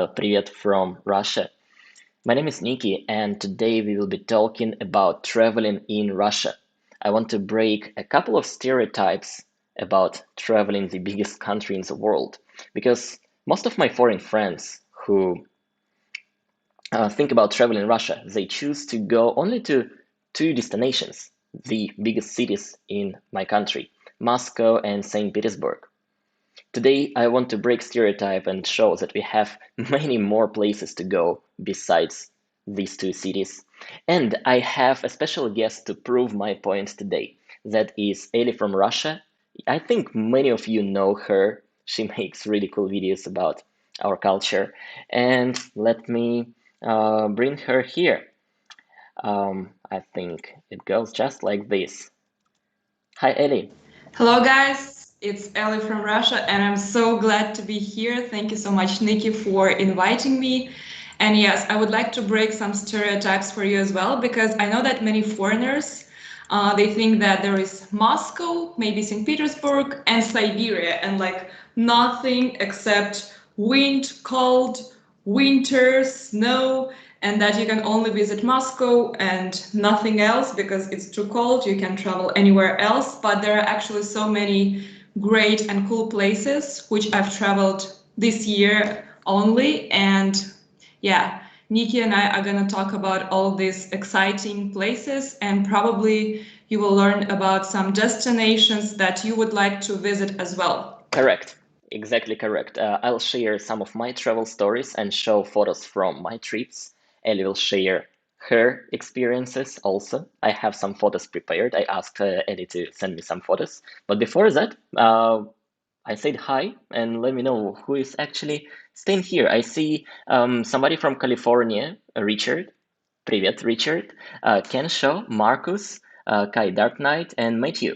Привет from Russia. My name is Niki, and today we will be talking about traveling in Russia. I want to break a couple of stereotypes about traveling the biggest country in the world, because most of my foreign friends who think about traveling in Russia, they choose to go only to two destinations, the biggest cities in my country, Moscow and St. Petersburg. Today, I want to break stereotype and show that we have many more places to go besides these two cities. And I have a special guest to prove my point today. That is Ellie from Russia. I think many of you know her. She makes really cool videos about our culture. And let me bring her here. I think it goes just like this. Hi, Ellie. Hello, guys. It's Ellie from Russia, and I'm so glad to be here. Thank you so much, Niki, for inviting me. And yes, I would like to break some stereotypes for you as well, because I know that many foreigners they think that there is Moscow, maybe St. Petersburg, and Siberia, and like nothing except wind, cold, winter, snow, and that you can only visit Moscow and nothing else because it's too cold. You can travel anywhere else, but there are actually so many great and cool places which I've traveled this year only. And yeah, Nikki and I are going to talk about all these exciting places, and probably you will learn about some destinations that you would like to visit as well. Correct. Exactly correct. I'll share some of my travel stories and show photos from my trips. Ellie will share her experiences also. I have some photos prepared. I asked Ellie to send me some photos. But before that, I said hi and let me know who is actually staying here. I see somebody from California, Richard. Привет, Richard. Ken Shaw, Marcus, Kai Dark Knight, and Matthew.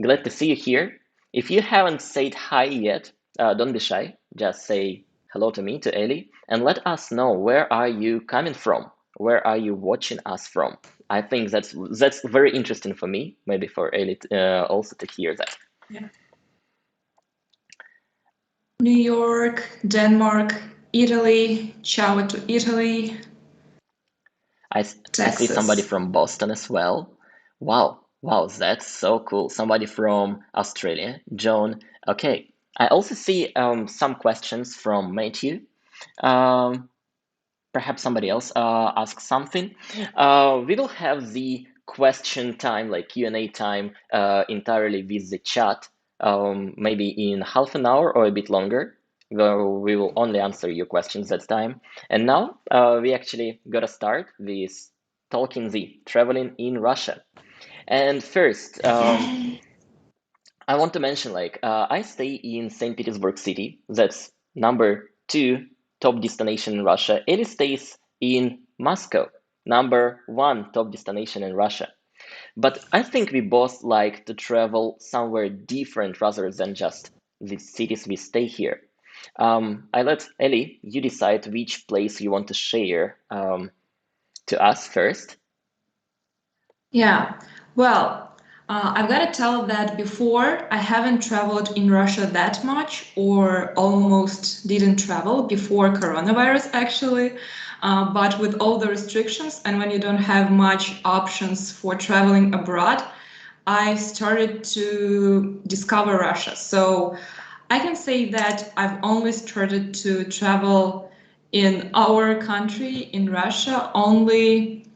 Glad to see you here. If you haven't said hi yet, don't be shy. Just say hello to me, to Ellie, and let us know where are you coming from? Where are you watching us from? I think that's very interesting for me, maybe for Ellie also to hear that. Yeah. New York, Denmark, Italy, ciao to Italy, I see somebody Texas. from Boston as well. Wow, that's so cool. Somebody from Australia, Joan. Okay, I also see some questions from Matthew. Um, Perhaps somebody else asks something. We will have the question time, like Q&A time, entirely with the chat, maybe in half an hour or a bit longer. We will only answer your questions that time. And now we actually gotta start with talking the traveling in Russia. And first, Yay! I want to mention like I stay in St. Petersburg city. That's number two top destination in Russia. Ellie stays in Moscow, number one top destination in Russia. But I think we both like to travel somewhere different rather than just the cities we stay here. I let Ellie, you decide which place you want to share to us first. Yeah, well, I've got to tell that before I haven't traveled in Russia that much, or almost didn't travel before coronavirus, actually. But with all the restrictions and when you don't have much options for traveling abroad, I started to discover Russia. So I can say that I've only started to travel in our country, in Russia, only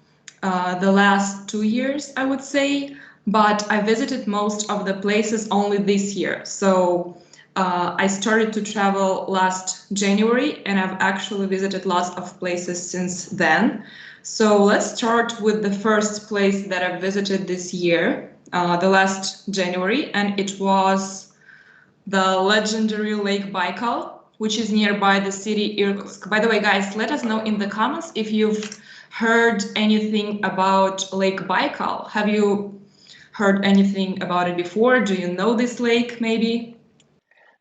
the last 2 years, I would say, but I visited most of the places only this year. So I started to travel last January, and I've actually visited lots of places since then. So let's start with the first place that I visited this year, the last January, and it was the legendary Lake Baikal, which is nearby the city Irkutsk. By the way, guys, let us know in the comments if you've heard anything about Lake Baikal. Have you heard anything about it before? Do you know this lake, maybe?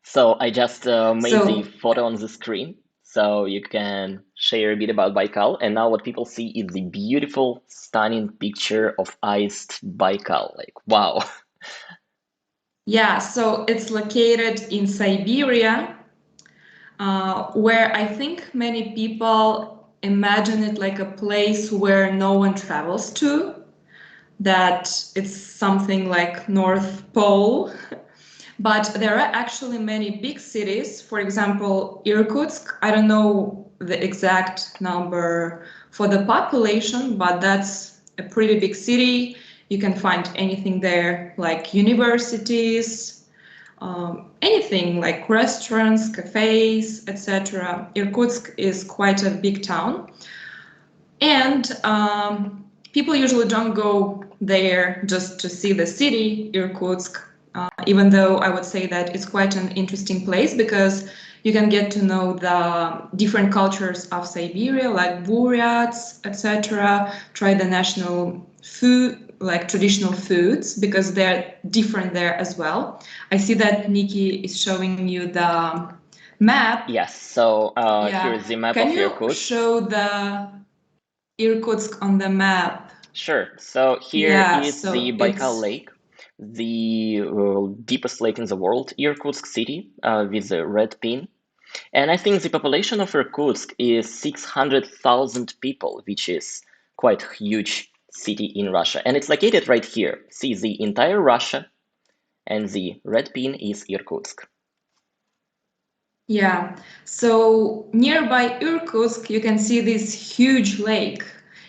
So I just made the So, photo on the screen, so you can share a bit about Baikal. And now what people see is the beautiful, stunning picture of iced Baikal. Like, wow. yeah, so it's located in Siberia. where I think many people imagine it like a place where no one travels to, that it's something like North Pole. But there are actually many big cities. For example, Irkutsk, I don't know the exact number for the population, but that's a pretty big city. You can find anything there, like universities, anything like restaurants, cafes, etc. Irkutsk is quite a big town. And people usually don't go there just to see the city, Irkutsk, even though I would say that it's quite an interesting place because you can get to know the different cultures of Siberia, like Buryats, etc. Try the national food, like traditional foods, because they're different there as well. I see that Niki is showing you the map. Yes, so here Yeah, is the map can of you Irkutsk. show the Irkutsk on the map? Sure. So here Yeah, is the so Baikal it's Lake, the deepest lake in the world, Irkutsk city, with a red pin. And I think the population of Irkutsk is 600,000 people, which is quite a huge city in Russia. And it's located right here. See the entire Russia, and the red pin is Irkutsk. yeah. So nearby Irkutsk, you can see this huge lake.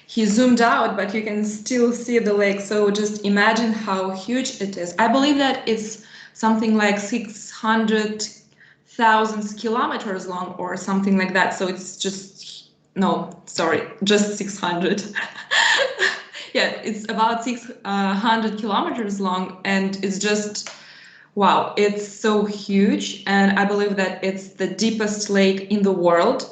He zoomed out, but you can still see the lake. So just imagine how huge it is. I believe that it's something like 600,000 kilometers long or something like that. So it's just, no, sorry, just 600. Yeah, it's about 600 kilometers long, and it's just wow, it's so huge, and I believe that it's the deepest lake in the world.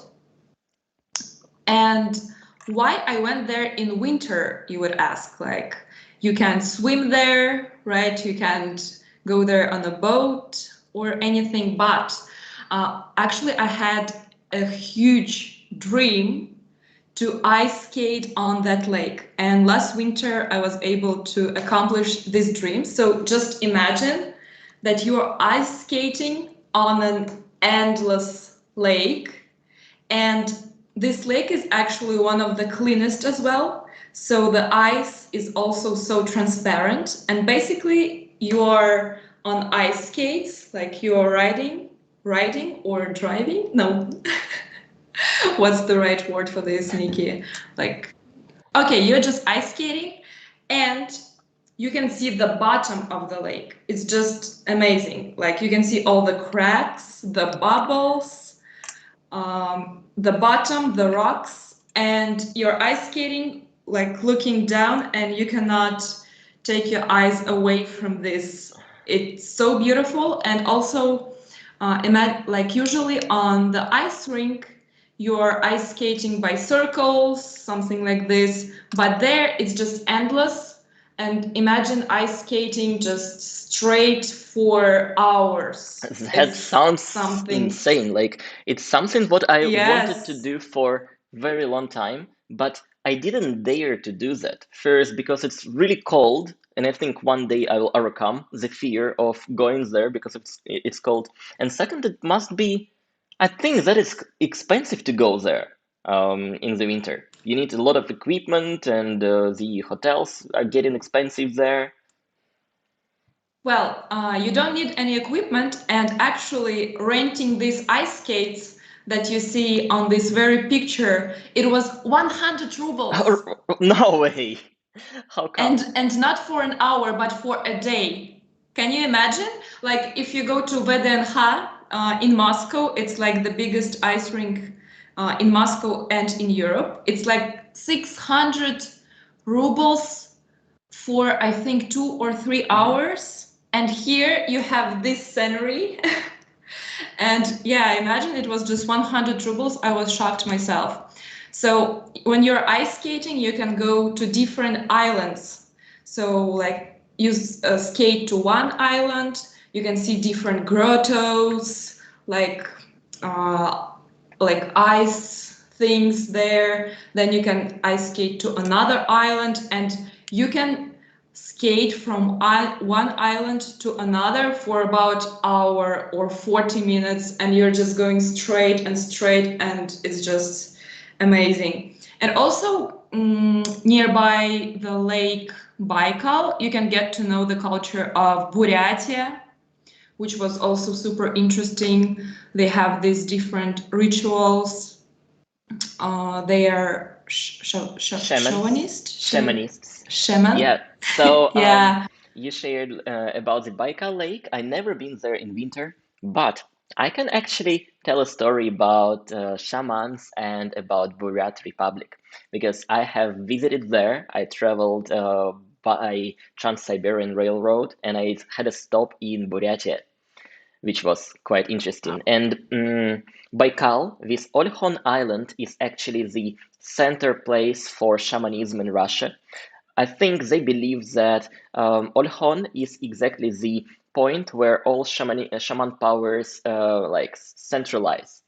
And why I went there in winter, you would ask. Like, you can't swim there, right? You can't go there on a boat or anything. But actually, I had a huge dream to ice skate on that lake. And last winter, I was able to accomplish this dream. So just imagine that you are ice skating on an endless lake, and this lake is actually one of the cleanest as well. So the ice is also so transparent, and basically you are on ice skates, like you are riding or driving. No, what's the right word for this, Niki? Like, okay, you're just ice skating, and you can see the bottom of the lake. It's just amazing. Like, you can see all the cracks, the bubbles, the bottom, the rocks, and you're ice skating, like looking down, and you cannot take your eyes away from this. It's so beautiful. And also, like usually on the ice rink, you're ice skating by circles, something like this, but there it's just endless. And imagine ice skating just straight for hours. That It's sounds something. insane. Like it's something what I wanted to Yes. do for very long time, but I didn't dare to do that. First, because it's really cold, and I think one day I will overcome the fear of going there because it's cold. And second, it must be, I think that it's expensive to go there in the winter. You need a lot of equipment, and the hotels are getting expensive there. Well, you don't need any equipment, and actually renting these ice skates that you see on this very picture, it was 100 rubles. No way. How come? And not for an hour, but for a day. Can you imagine? Like if you go to VDNH in Moscow, it's like the biggest ice rink in Moscow and in Europe. It's like 600 rubles for I think 2 or 3 hours. And here you have this scenery. And yeah, I imagine it was just 100 rubles. I was shocked myself. So when you're ice skating, you can go to different islands. So like you skate to one island, you can see different grottos, uh, like ice things there. Then you can ice skate to another island, and you can skate from one island to another for about hour or 40 minutes, and you're just going straight and straight, and it's just amazing. And also nearby the lake Baikal, you can get to know the culture of Buryatia, which was also super interesting. They have these different rituals. They are Shamans, shamanists. shaman. Yeah. So Yeah. you shared about the Baikal Lake. I never been there in winter, but I can actually tell a story about shamans and about Buryat Republic because I have visited there. I traveled by Trans-Siberian Railroad and I had a stop in Buryatia, which was quite interesting. And Baikal, this Olkhon Island, is actually the center place for shamanism in Russia. I think they believe that Olkhon is exactly the point where all shaman powers like centralize,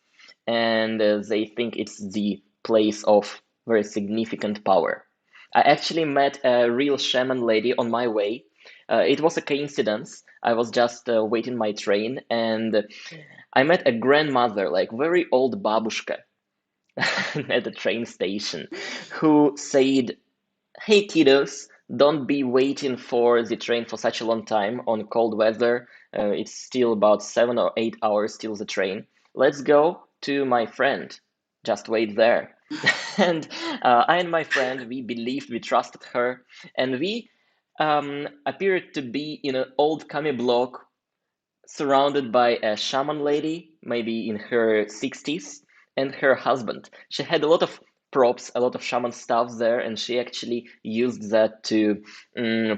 and they think it's the place of very significant power. I actually met a real shaman lady on my way. It was a coincidence. I was just waiting my train, and I met a grandmother, like very old babushka, at the train station, who said, "Hey kiddos, don't be waiting for the train for such a long time on cold weather. It's still about 7 or 8 hours till the train. Let's go to my friend. Just wait there." And I and my friend, we believed, we trusted her, and we appeared to be in an old kami block surrounded by a shaman lady, maybe in her 60s, and her husband. She had a lot of props, a lot of shaman stuff there, and she actually used that to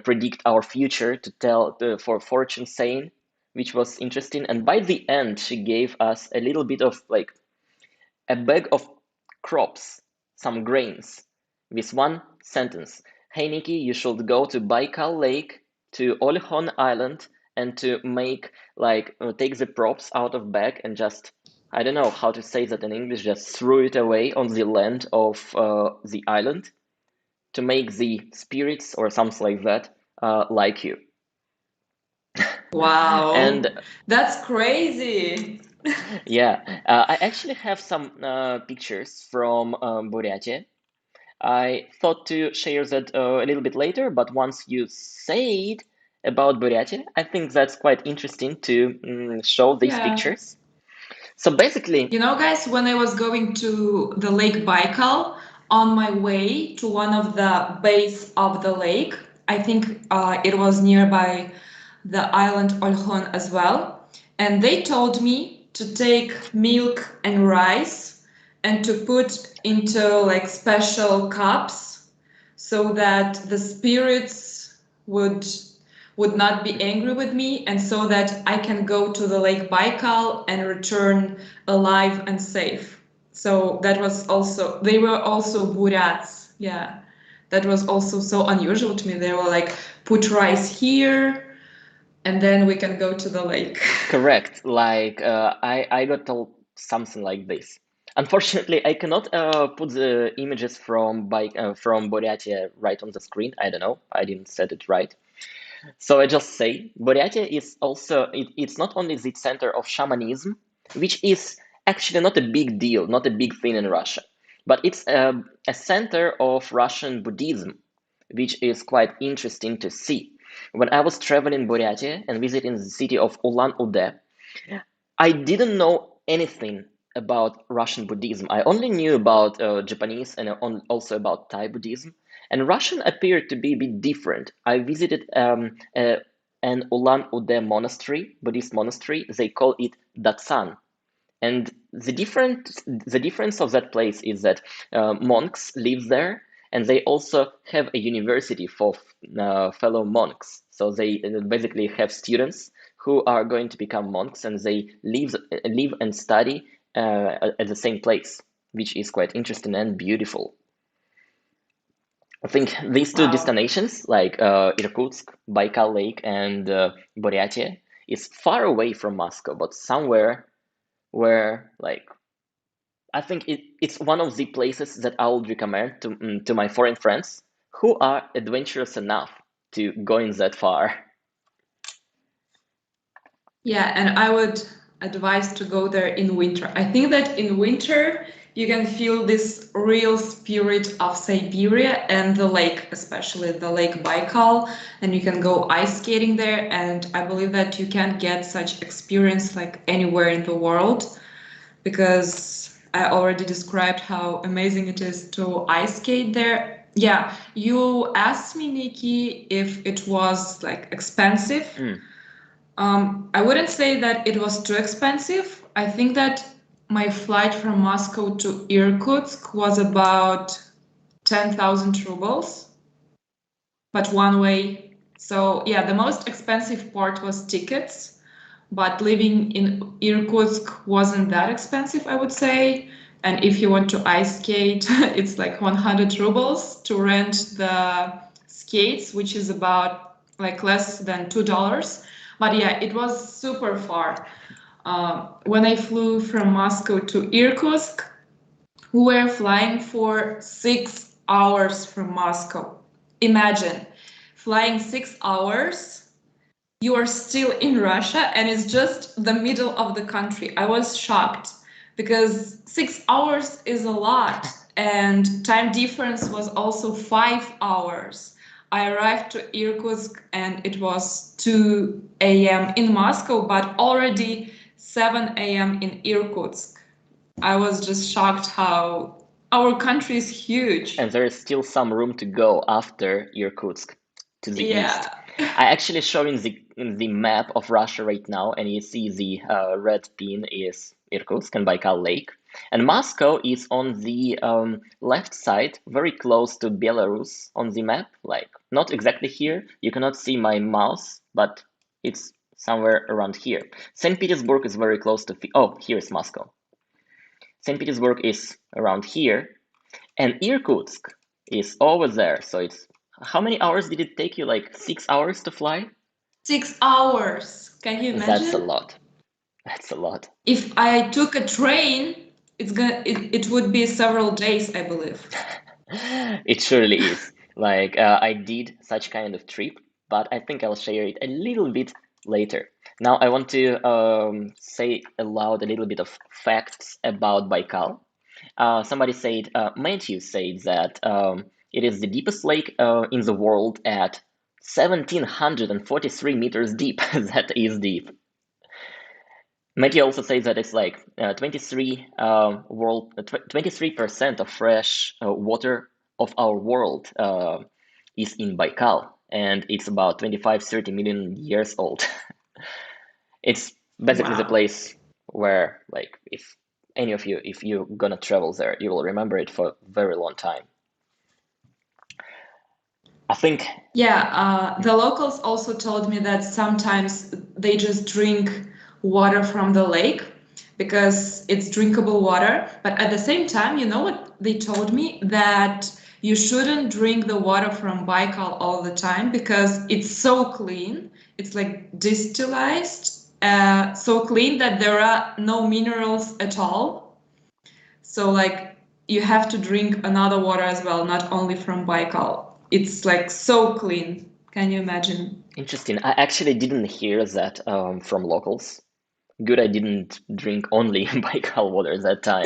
predict our future, to tell for fortune saying, which was interesting. And by the end, she gave us a little bit of like a bag of crops, some grains, with one sentence. "Hey Nikki, you should go to Baikal Lake, to Olkhon Island, and to make like take the props out of bag and just, I don't know how to say that in English, just throw it away on the land of the island to make the spirits or something like that like you." And Wow. That's crazy. yeah, I actually have some pictures from Buryatia. I thought to share that a little bit later, but once you said about Buryatia, I think that's quite interesting to show these Yeah. pictures. So basically, You know, guys, when I was going to the Lake Baikal, on my way to one of the base of the lake, I think it was nearby the island Olkhon as well, and they told me to take milk and rice and to put into like special cups so that the spirits would would not be angry with me, and so that I can go to the Lake Baikal and return alive and safe. So that was also, they were also Buryats. Yeah. That was also so unusual to me. They were like, put rice here and then we can go to the lake. correct. Like I got told something like this. Unfortunately, I cannot put the images from Buryatia right on the screen. I don't know. I didn't set it right. So I just say Buryatia is also it's not only the center of shamanism, which is actually not a big deal, not a big thing in Russia, but it's a center of Russian Buddhism, which is quite interesting to see. When I was traveling Buryatia and visiting the city of Ulan-Ude, I didn't know anything about Russian Buddhism. I only knew about Japanese and also about Thai Buddhism. And Russian appeared to be a bit different. I visited an Ulan-Ude monastery, Buddhist monastery. They call it Datsan. And the difference of that place is that monks live there, and they also have a university for fellow monks. So they basically have students who are going to become monks, and they live and study at the same place, which is quite interesting and beautiful. I think these two Wow. destinations, like Irkutsk, Baikal Lake, and Buryatia, is far away from Moscow, but somewhere where like I think it's one of the places that I would recommend to my foreign friends who are adventurous enough. to going that far. Yeah, and I would advise to go there in winter. I think that in winter you can feel this real spirit of Siberia and the lake, especially the lake Baikal, and you can go ice skating there. And I believe that you can't get such experience like anywhere in the world because I already described how amazing it is to ice skate there. Yeah, you asked me, Nikki, if it was like expensive. Mm. I wouldn't say that it was too expensive. I think that my flight from Moscow to Irkutsk was about 10,000 rubles, but one way. So, yeah, the most expensive part was tickets, but living in Irkutsk wasn't that expensive, I would say. And if you want to ice skate, it's like 100 rubles to rent the skates, which is about like less than $2. But yeah, it was super far. When I flew from Moscow to Irkutsk, we were flying for 6 hours from Moscow. Imagine flying 6 hours, you are still in Russia and it's just the middle of the country. I was shocked because 6 hours is a lot and time difference was also 5 hours. I arrived to Irkutsk and it was 2 a.m. in Moscow, but already 7 a.m. in Irkutsk. I was just shocked how our country is huge. And there is still some room to go after Irkutsk to the east. Yeah. I actually showing the map of Russia right now, and you see the red pin is Irkutsk and Baikal Lake. And Moscow is on the left side, very close to Belarus on the map, like not exactly here. You cannot see my mouse, but it's somewhere around here. St. Petersburg is very close to, oh, here is Moscow. St. Petersburg is around here, and Irkutsk is over there. So it's, how many hours did it take you? Like 6 hours to fly? 6 hours. Can you That's a imagine? lot. That's a lot. If I took a train, it would be several days, I believe. It surely is. Like, I did such kind of trip, but I think I'll share it a little bit later. Now, I want to say aloud a little bit of facts about Baikal. Somebody said, Matthew said that it is the deepest lake in the world at 1,743 meters deep. That is deep. Matthew also says that it's like 23% of fresh water of our world is in Baikal, and it's about 25-30 million years old. It's basically the Wow. place where, like, if any of you, if you're gonna travel there, you will remember it for a very long time. I think. Yeah, the locals also told me that sometimes they just drink water from the lake because it's drinkable water. But at the same time, you know what they told me? That you shouldn't drink the water from Baikal all the time because it's so clean. It's like distillized, so clean that there are no minerals at all. So like you have to drink another water as well, not only from Baikal. It's like so clean. Can you imagine? Interesting. I actually didn't hear that from locals. Good, I didn't drink only Baikal water that time.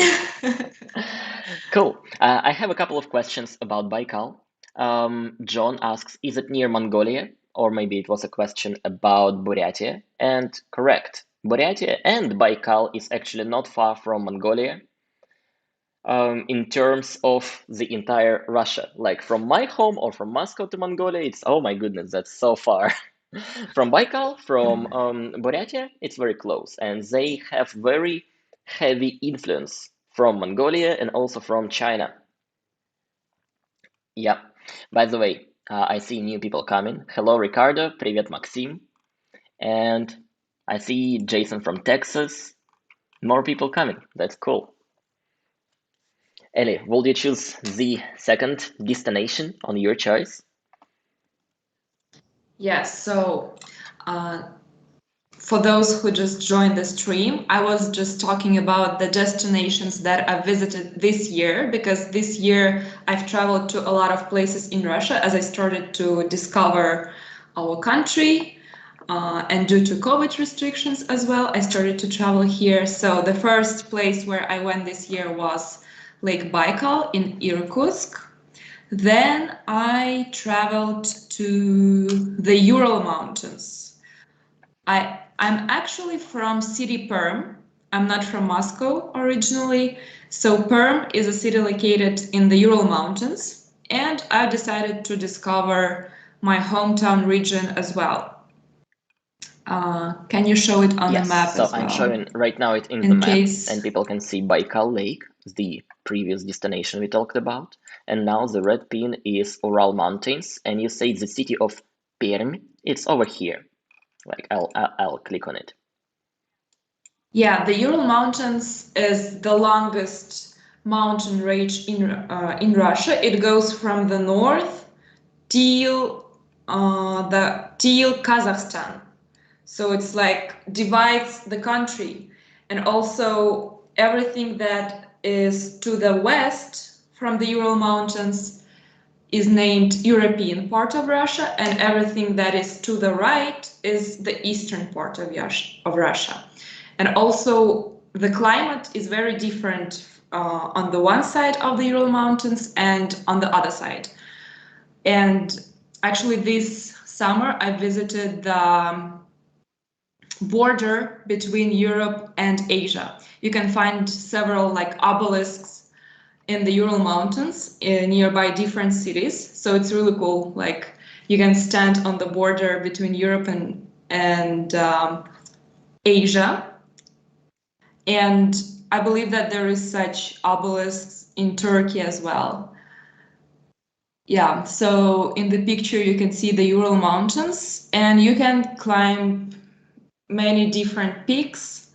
Cool. I have a couple of questions about Baikal. John asks, is it near Mongolia? Or maybe it was a question about Buryatia. And correct. Buryatia and Baikal is actually not far from Mongolia in terms of the entire Russia. Like from my home or from Moscow to Mongolia, it's, oh my goodness, that's so far. From Baikal, from Buryatia, it's very close. And they have very heavy influence from Mongolia and also from China. Yeah. By the way, I see new people coming. Hello, Ricardo. Привет, Maxim. And I see Jason from Texas. More people coming. That's cool. Ellie, will you choose the second destination on your choice? Yes, so uh, for those who just joined the stream, I was just talking about the destinations that I visited this year, because this year I've traveled to a lot of places in Russia as I started to discover our country. And due to COVID restrictions as well, I started to travel here. So the first place where I went this year was Lake Baikal in Irkutsk. Then I traveled to the Ural Mountains. I'm actually from city Perm. I'm not from Moscow originally. So Perm is a city located in the Ural Mountains, and I decided to discover my hometown region as well. Can you show it on the Yes, map so as I'm well? showing right now it in the In map, case, and people can see Baikal Lake, the previous destination we talked about. And now the red pin is Ural Mountains, and you say the city of Perm, it's over here. Like I'll click on it. yeah, the Ural Mountains is the longest mountain range in Russia. It goes from the north till Kazakhstan. So it's like divides the country, and also everything that is to the west from the Ural Mountains is named European part of Russia, and everything that is to the right is the eastern part of Russia. And also the climate is very different on the one side of the Ural Mountains and on the other side. And actually this summer I visited the border between Europe and Asia. You can find several like obelisks in the Ural Mountains nearby different cities. So it's really cool. Like you can stand on the border between Europe and Asia. And I believe that there is such obelisks in Turkey as well. Yeah, so in the picture you can see the Ural Mountains, and you can climb many different peaks.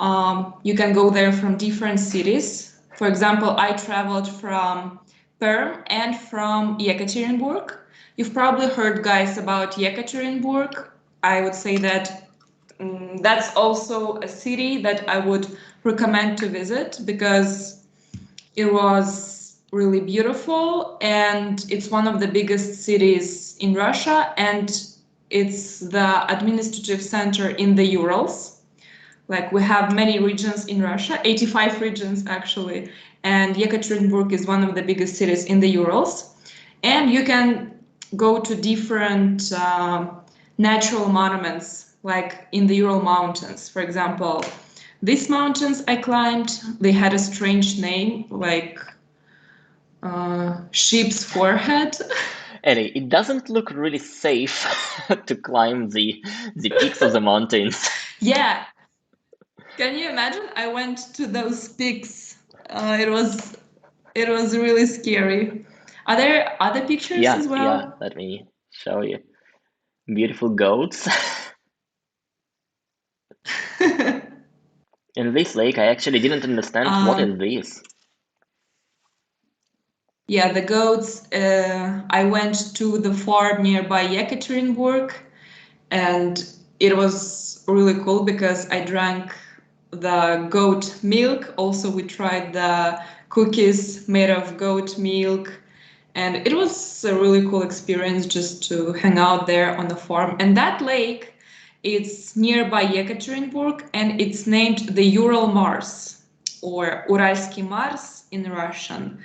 You can go there from different cities. For example, I traveled from Perm and from Yakitorinburg. You've probably heard, guys, about Yakitorinburg. I would say that that's also a city that I would recommend to visit because it was really beautiful, and it's one of the biggest cities in Russia, and it's the administrative center in the Urals. Like we have many regions in Russia, 85 regions actually, and Yekaterinburg is one of the biggest cities in the Urals. And you can go to different natural monuments, like in the Ural Mountains. For example, these mountains I climbed, they had a strange name, like sheep's forehead. Ellie, it doesn't look really safe to climb the peaks of the mountains. Yeah, can you imagine? I went to those peaks. It was really scary. Are there other pictures Yeah, as yeah, well? let me show you. Beautiful goats. In this lake, I actually didn't understand what um, is this. yeah, the goats. I went to the farm nearby Yekaterinburg, and it was really cool because I drank the goat milk. Also, we tried the cookies made of goat milk, and it was a really cool experience just to hang out there on the farm. And that lake, it's nearby Yekaterinburg, and it's named the Ural Mars, or Uralsky Mars in Russian.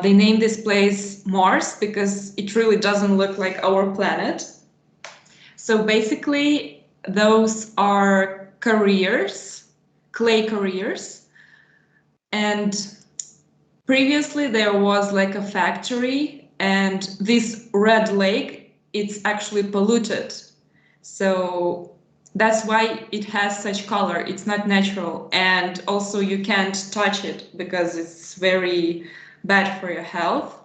They named this place Mars because it really doesn't look like our planet. So basically, those are careers, clay careers. And previously, there was like a factory, and this red lake, it's actually polluted. So that's why it has such color. It's not natural. And also, you can't touch it because it's very bad for your health.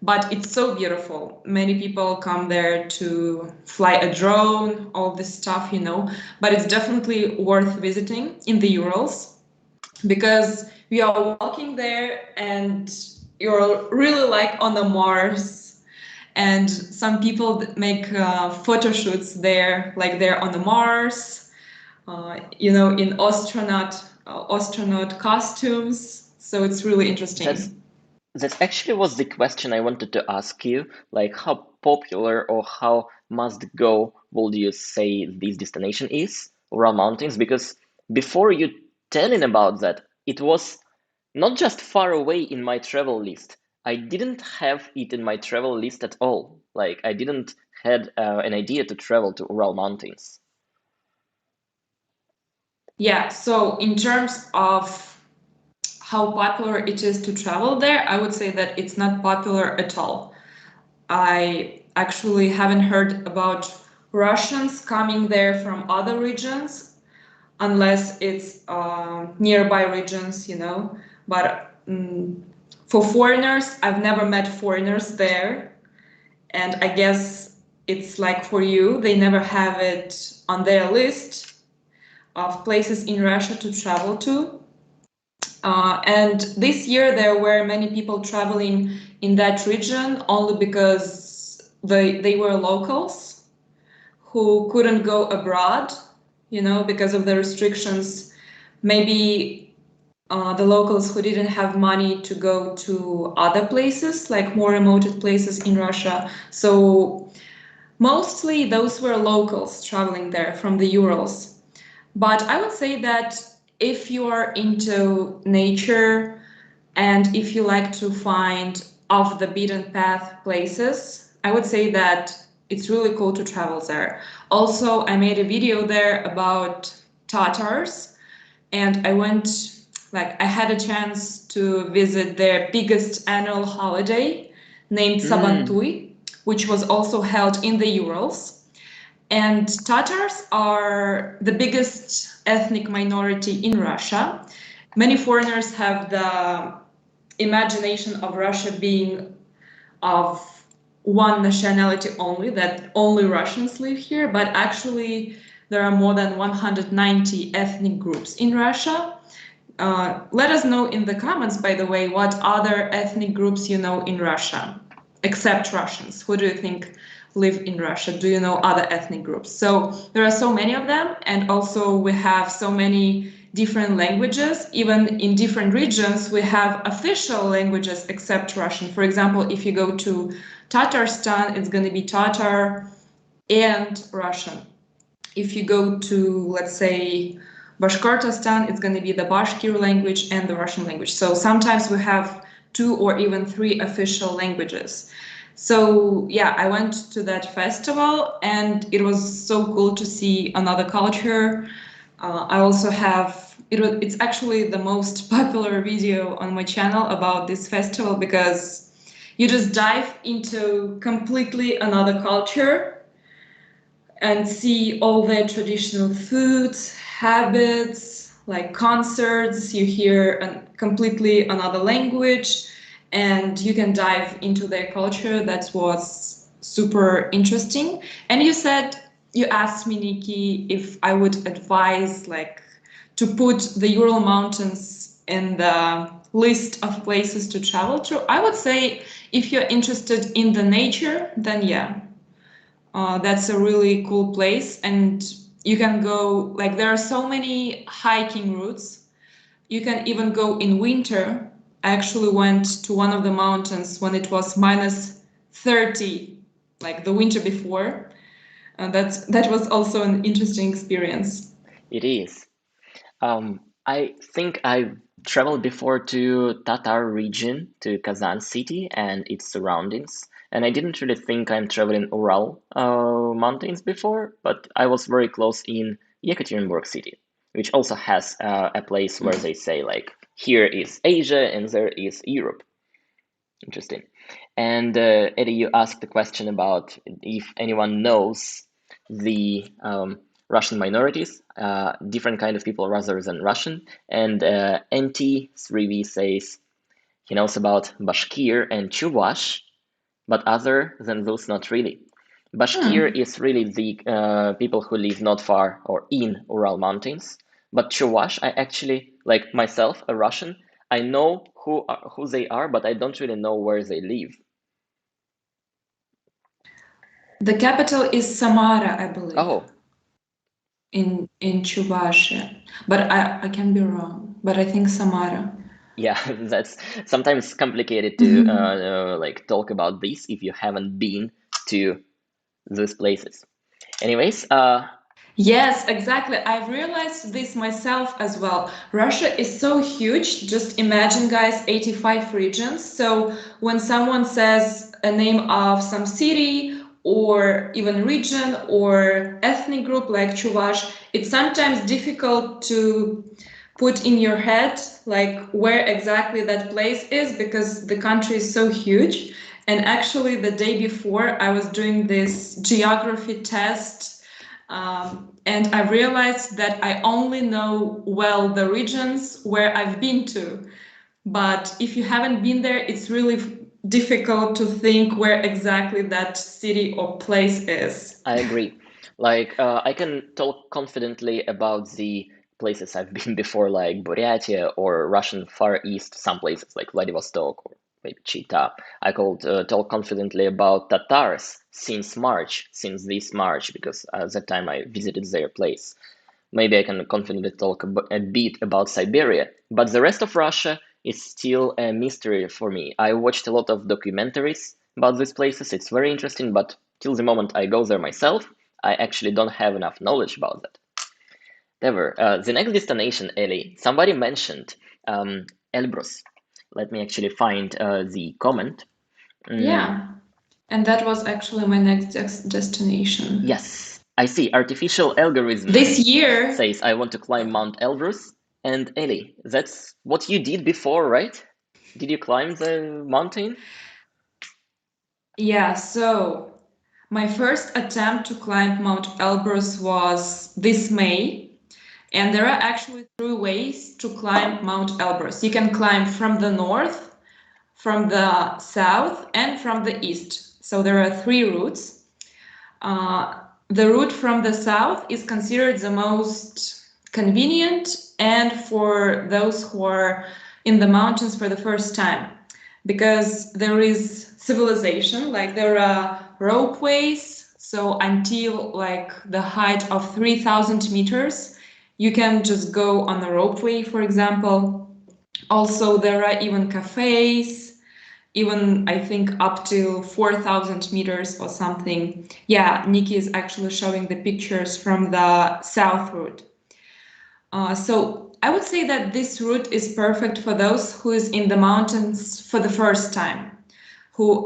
But it's so beautiful. Many people come there to fly a drone, all this stuff. But it's definitely worth visiting in the Urals because we are walking there and you're really like on the Mars. And some people make photo shoots there, like they're on the Mars. in astronaut costumes. So it's really That's interesting. that actually was the question I wanted to ask you. Like, how popular or how must go would you say this destination is, Ural Mountains? Because before you telling about that, it was not just far away in my travel list. I didn't have it in my travel list at all. Like, I didn't had an idea to travel to Ural Mountains. Yeah, so in terms of how popular it is to travel there, I would say that it's not popular at all. I actually haven't heard about Russians coming there from other regions unless it's nearby regions. But for foreigners, I've never met foreigners there. And I guess it's like for you, they never have it on their list of places in Russia to travel to. And this year there were many people traveling in that region only because they were locals who couldn't go abroad, because of the restrictions. Maybe the locals who didn't have money to go to other places, like more remote places in Russia. So mostly those were locals traveling there from the Urals. But I would say that if you are into nature and if you like to find off the beaten path places, I would say that it's really cool to travel there. Also, I made a video there about Tatars, and I had a chance to visit their biggest annual holiday named Mm, Sabantui, which was also held in the Urals. And Tatars are the biggest ethnic minority in Russia. Many foreigners have the imagination of Russia being of one nationality only, that only Russians live here, but actually there are more than 190 ethnic groups in Russia. Let us know in the comments, by the way, what other ethnic groups you know in Russia, except Russians. Who do you think live in Russia? Do you know other ethnic groups? So there are so many of them, and also we have so many different languages. Even in different regions, we have official languages except Russian. For example, if you go to Tatarstan, it's going to be Tatar and Russian. If you go to, let's say, Bashkortostan, it's going to be the Bashkir language and the Russian language. So sometimes we have two or even three official languages. So yeah, I went to that festival and it was so cool to see another culture. I also have it's actually the most popular video on my channel about this festival because you just dive into completely another culture and see all their traditional foods, habits, like concerts. You hear a completely another language, and you can dive into their culture. That was super interesting. And you asked me, Niki, if I would advise like to put the Ural Mountains in the list of places to travel to. I would say if you're interested in the nature, then yeah, that's a really cool place, and you can go like there are so many hiking routes. You can even go in winter. I actually went to one of the mountains when it was minus 30, like the winter before. That was also an interesting experience. it is. I think I traveled before to Tatar region, to Kazan city and its surroundings, and I didn't really think I'm traveling Ural mountains before, but I was very close in Yekaterinburg city, which also has a place where they say like here is Asia and there is Europe. Interesting. And Eddie, you asked the question about if anyone knows the Russian minorities, different kind of people rather than Russian. And NT3V says he knows about Bashkir and Chuvash, but other than those, not really. Bashkir Hmm. is really the people who live not far or in Ural Mountains. But Chuvash, I actually, like myself, a Russian, I know who they are, but I don't really know where they live. The capital is Samara, I believe. Oh, in Chuvashia, but I can be wrong. But I think Samara. Yeah, that's sometimes complicated to Mhm. like talk about this if you haven't been to those places. Anyways, Yes, exactly. I've realized this myself as well. Russia is so huge. Just imagine, guys, 85 regions. So when someone says a name of some city or even region or ethnic group like Chuvash, it's sometimes difficult to put in your head like where exactly that place is because the country is so huge. And actually, the day before, I was doing this geography test, and I realized that I only know well the regions where I've been to. But if you haven't been there, it's really difficult to think where exactly that city or place is. I agree. Like, I can talk confidently about the places I've been before, like Buryatia or Russian Far East, some places like Vladivostok or maybe Chita. I could talk confidently about Tatars since this March, because at that time I visited their place. Maybe I can confidently talk a bit about Siberia, but the rest of Russia is still a mystery for me. I watched a lot of documentaries about these places. It's very interesting, but till the moment I go there myself, I actually don't have enough knowledge about that. However, the next destination, Ellie, somebody mentioned Elbrus. Let me actually find the comment. Mm, Yeah, and that was actually my next destination. yes, I see. Artificial algorithm This year, says I want to climb Mount Elbrus. And Ellie, that's what you did before, right? Did you climb the mountain? yeah, so my first attempt to climb Mount Elbrus was this May, and there are actually three ways to climb Mount Elbrus. You can climb from the north, from the south, and from the east. So there are three routes. The route from the south is considered the most convenient and for those who are in the mountains for the first time because there is civilization, like there are ropeways, so until like the height of 3,000 meters you can just go on a ropeway, for example. Also there are even cafes, even I think up to 4,000 meters or something. Yeah, Niki is actually showing the pictures from the south route. So I would say that this route is perfect for those who is in the mountains for the first time. Who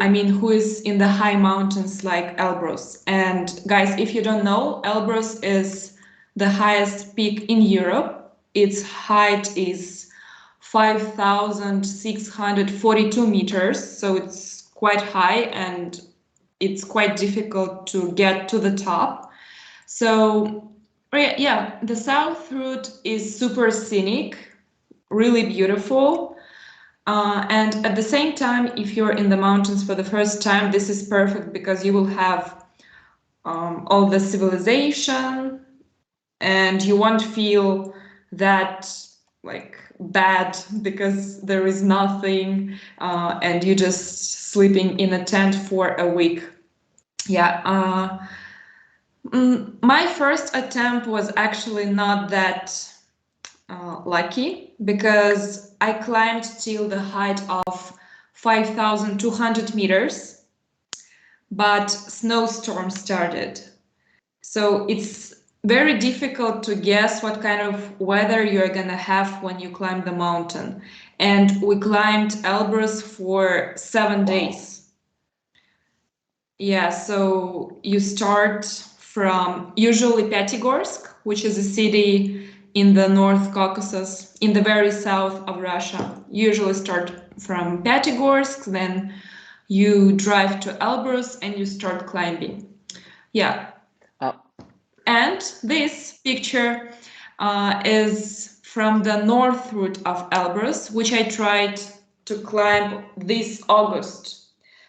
is in the high mountains like Elbrus. And guys, if you don't know, Elbrus is the highest peak in Europe. Its height is 5,642 meters, so it's quite high and it's quite difficult to get to the top. So, yeah, the south route is super scenic, really beautiful. And at the same time, if you're in the mountains for the first time, this is perfect because you will have all the civilization and you won't feel that like bad because there is nothing and you just sleeping in a tent for a week. Yeah. My first attempt was actually not that lucky because I climbed till the height of 5,200 meters, but snowstorm started. So it's very difficult to guess what kind of weather you're gonna have when you climb the mountain. And we climbed Elbrus for 7 days. Yeah, so you start from usually Pyatigorsk, which is a city in the North Caucasus, in the very south of Russia. You usually start from Pyatigorsk, then you drive to Elbrus and you start climbing. Yeah, Uh, and this picture is from the north route of Elbrus, which I tried to climb this August.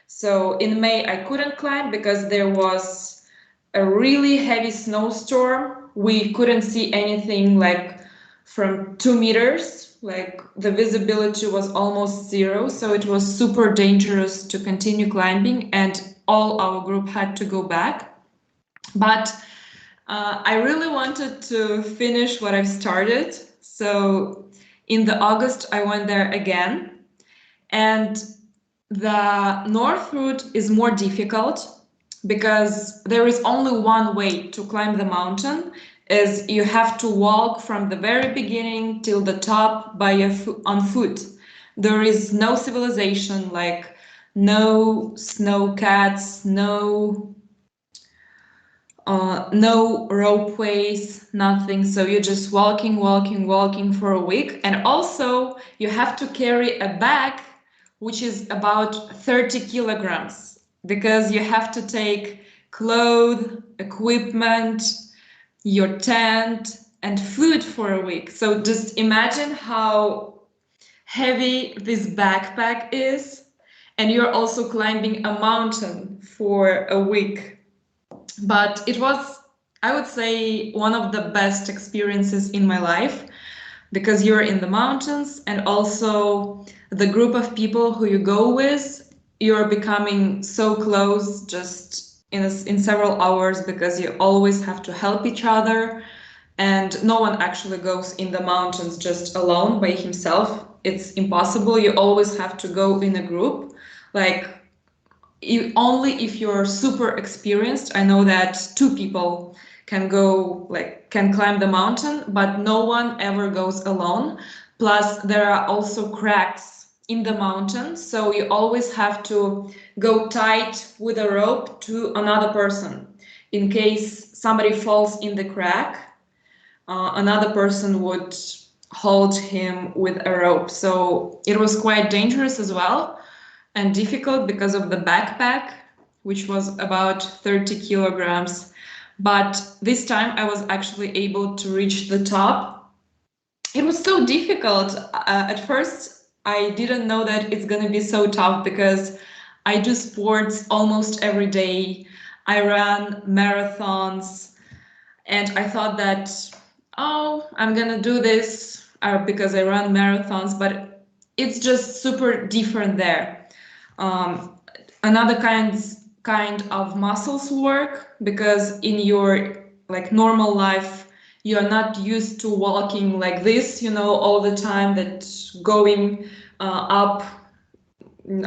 So in May, I couldn't climb because there was a really heavy snowstorm. We couldn't see anything like from 2 meters, like the visibility was almost zero. So it was super dangerous to continue climbing, and all our group had to go back. But I really wanted to finish what I've started. So in the August, I went there again. And the north route is more difficult because there is only one way to climb the mountain, is you have to walk from the very beginning till the top by on foot. There is no civilization, like no snow cats, no ropeways, nothing. So you're just walking, walking, walking for a week. And also you have to carry a bag which is about 30 kilograms because you have to take clothes, equipment, your tent, and food for a week. So just imagine how heavy this backpack is. And you're also climbing a mountain for a week. But it was, I would say, one of the best experiences in my life because you're in the mountains, and also the group of people who you go with, you're becoming so close just in several hours because you always have to help each other, and no one actually goes in the mountains just alone by himself. It's impossible. You always have to go in a group. Like, only if you're super experienced. I know that two people can go, like, can climb the mountain, but no one ever goes alone. Plus there are also cracks in the mountain, so you always have to go tight with a rope to another person in case somebody falls in the crack. Another person would hold him with a rope, so it was quite dangerous as well and difficult because of the backpack, which was about 30 kilograms. But this time I was actually able to reach the top. It was so difficult. At first, I didn't know that it's going to be so tough because I do sports almost every day. I ran marathons, and I thought that, oh, I'm going to do this because I run marathons, but it's just super different there. Another kind of muscles work because in your like normal life you're not used to walking like this, all the time, that going up,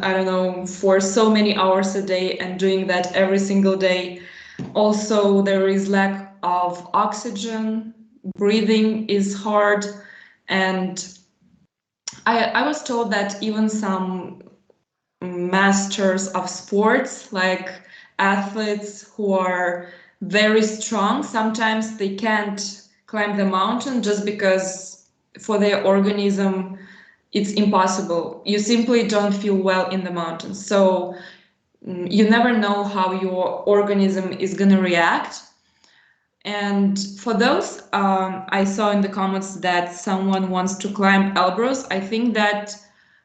I don't know, for so many hours a day and doing that every single day. Also, there is lack of oxygen, breathing is hard, and I was told that even some masters of sports, like athletes who are very strong, sometimes they can't climb the mountain just because for their organism it's impossible. You simply don't feel well in the mountains. So you never know how your organism is going to react. And for those, I saw in the comments that someone wants to climb Elbrus. I think that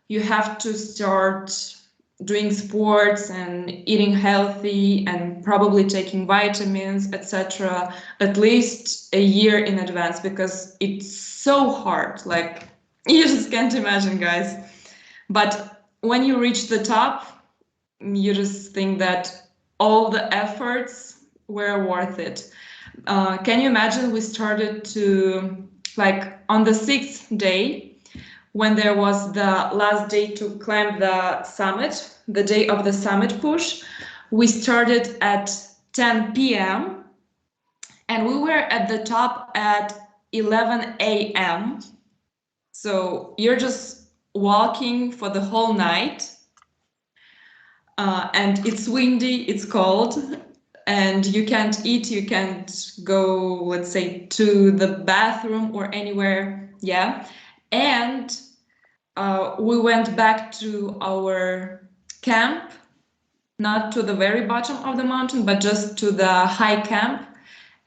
you have to start doing sports and eating healthy and probably taking vitamins, etc., at least a year in advance because it's so hard. Like, you just can't imagine, guys. But when you reach the top, you just think that all the efforts were worth it. Can you imagine, we started to, like, on the 6th day, when there was the last day to climb the summit, the day of the summit push, we started at 10 p.m. and we were at the top at 11 a.m. So you're just walking for the whole night, and it's windy, it's cold, and you can't eat, you can't go, let's say, to the bathroom or anywhere. Yeah. And we went back to our camp, not to the very bottom of the mountain, but just to the high camp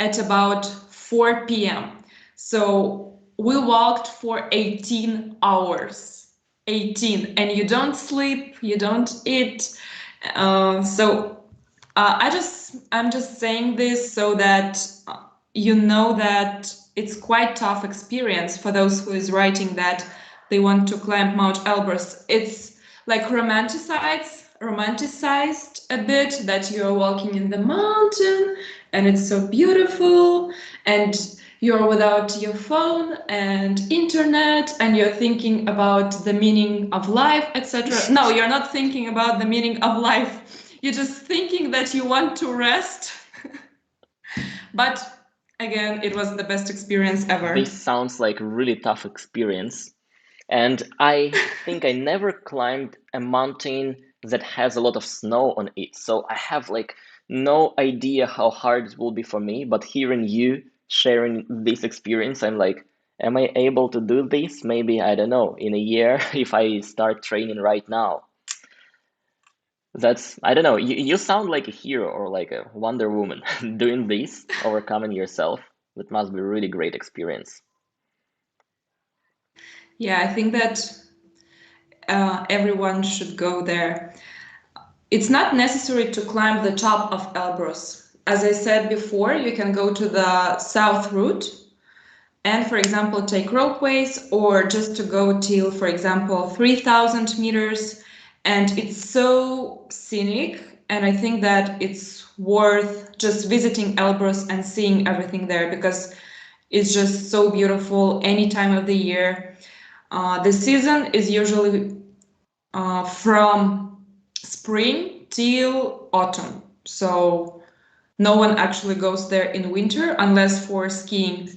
at about 4 p.m. So we walked for 18 hours. 18, and you don't sleep, you don't eat. I'm just saying this so that you know that it's quite tough experience for those who is writing that they want to climb Mount Elbrus. It's like romanticized a bit, that you're walking in the mountain and it's so beautiful, and you're without your phone and internet, and you're thinking about the meaning of life, etc. No, you're not thinking about the meaning of life. You're just thinking that you want to rest. But again, it was the best experience ever. This sounds like a really tough experience. And I think I never climbed a mountain that has a lot of snow on it. So I have like no idea how hard it will be for me. But hearing you sharing this experience, I'm like, am I able to do this? Maybe, I don't know, in a year if I start training right now. That's, I don't know, you sound like a hero or like a Wonder Woman doing this, overcoming yourself. That must be a really great experience. Yeah, I think that everyone should go there. It's not necessary to climb the top of Elbrus. As I said before, you can go to the south route and, for example, take ropeways, or just to go till, for example, 3,000 meters. And it's so scenic, and I think that it's worth just visiting Elbrus and seeing everything there, because it's just so beautiful any time of the year. The season is usually from spring till autumn. So no one actually goes there in winter unless for skiing.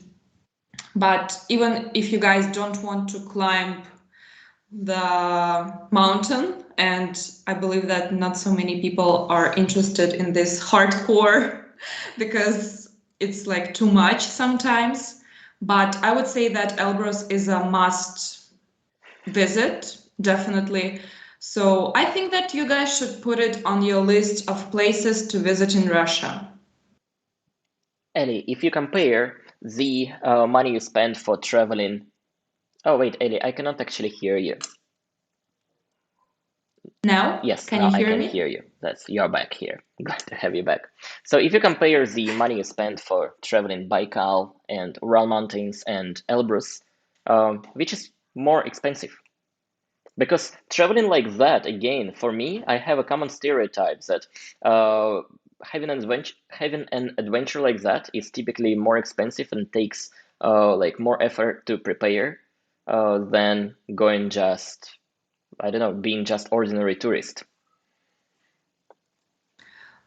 But even if you guys don't want to climb the mountain, and I believe that not so many people are interested in this hardcore because it's like too much sometimes. But I would say that Elbrus is a must visit, definitely. So I think that you guys should put it on your list of places to visit in Russia. Ellie, if you compare the money you spend for traveling. Oh, wait, Ellie, I cannot actually hear you. Now, Yes, can now you I hear can me? hear you. You're back here. Glad to have you back. So if you compare the money you spend for traveling Baikal and Ural Mountains and Elbrus, which is more expensive? Because traveling like that, again, for me, I have a common stereotype that uh, having an adventure like that is typically more expensive and takes like more effort to prepare than going just, I don't know, being just ordinary tourist.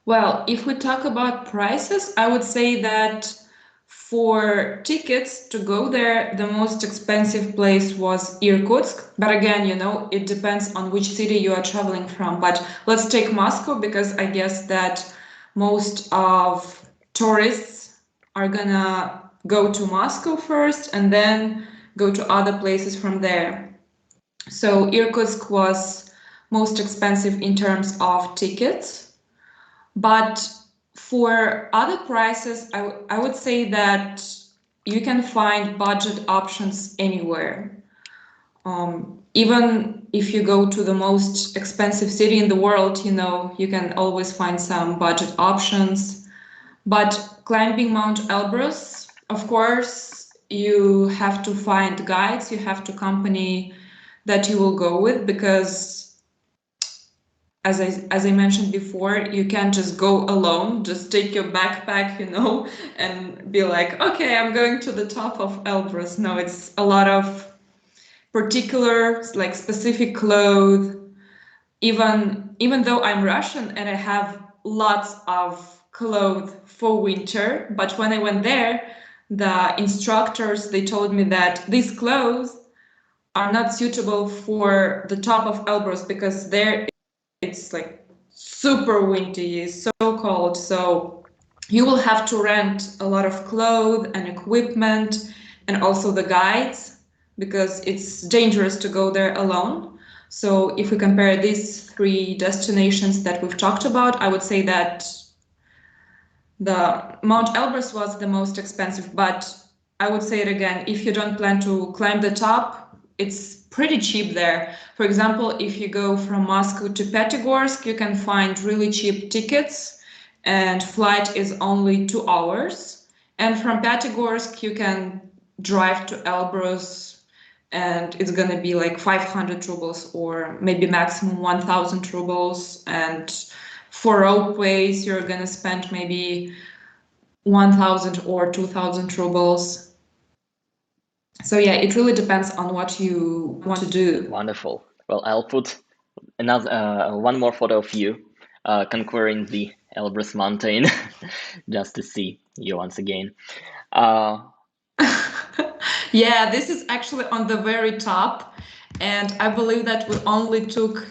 Well, if we talk about prices, I would say that for tickets to go there, the most expensive place was Irkutsk. But again, it depends on which city you are traveling from. But let's take Moscow, because I guess that most of tourists are gonna go to Moscow first and then go to other places from there. So Irkutsk was most expensive in terms of tickets. But for other prices, I would say that you can find budget options anywhere. Even if you go to the most expensive city in the world, you can always find some budget options. But climbing Mount Elbrus, of course, you have to find guides, you have to company that you will go with, because as I mentioned before, you can't just go alone, just take your backpack, and be like, okay, I'm going to the top of Elbrus. No, it's a lot of particular, like specific clothes. Even though I'm Russian and I have lots of clothes for winter, but when I went there, the instructors, they told me that these clothes are not suitable for the top of Elbrus, because there it's like super windy, so cold. So you will have to rent a lot of clothes and equipment, and also the guides, because it's dangerous to go there alone. So if we compare these three destinations that we've talked about, I would say that the Mount Elbrus was the most expensive, but I would say it again, if you don't plan to climb the top, it's pretty cheap there. For example, if you go from Moscow to Petigorsk, you can find really cheap tickets, and flight is only 2 hours. And from Petigorsk, you can drive to Elbrus, and it's gonna be like 500 rubles, or maybe maximum 1,000 rubles. And for ropeways, you're gonna spend maybe 1,000 or 2,000 rubles. So yeah, it really depends on what you want to do. Wonderful. Well, I'll put another one more photo of you conquering the Elbrus mountain just to see you once again. Yeah, this is actually on the very top, and I believe that we only took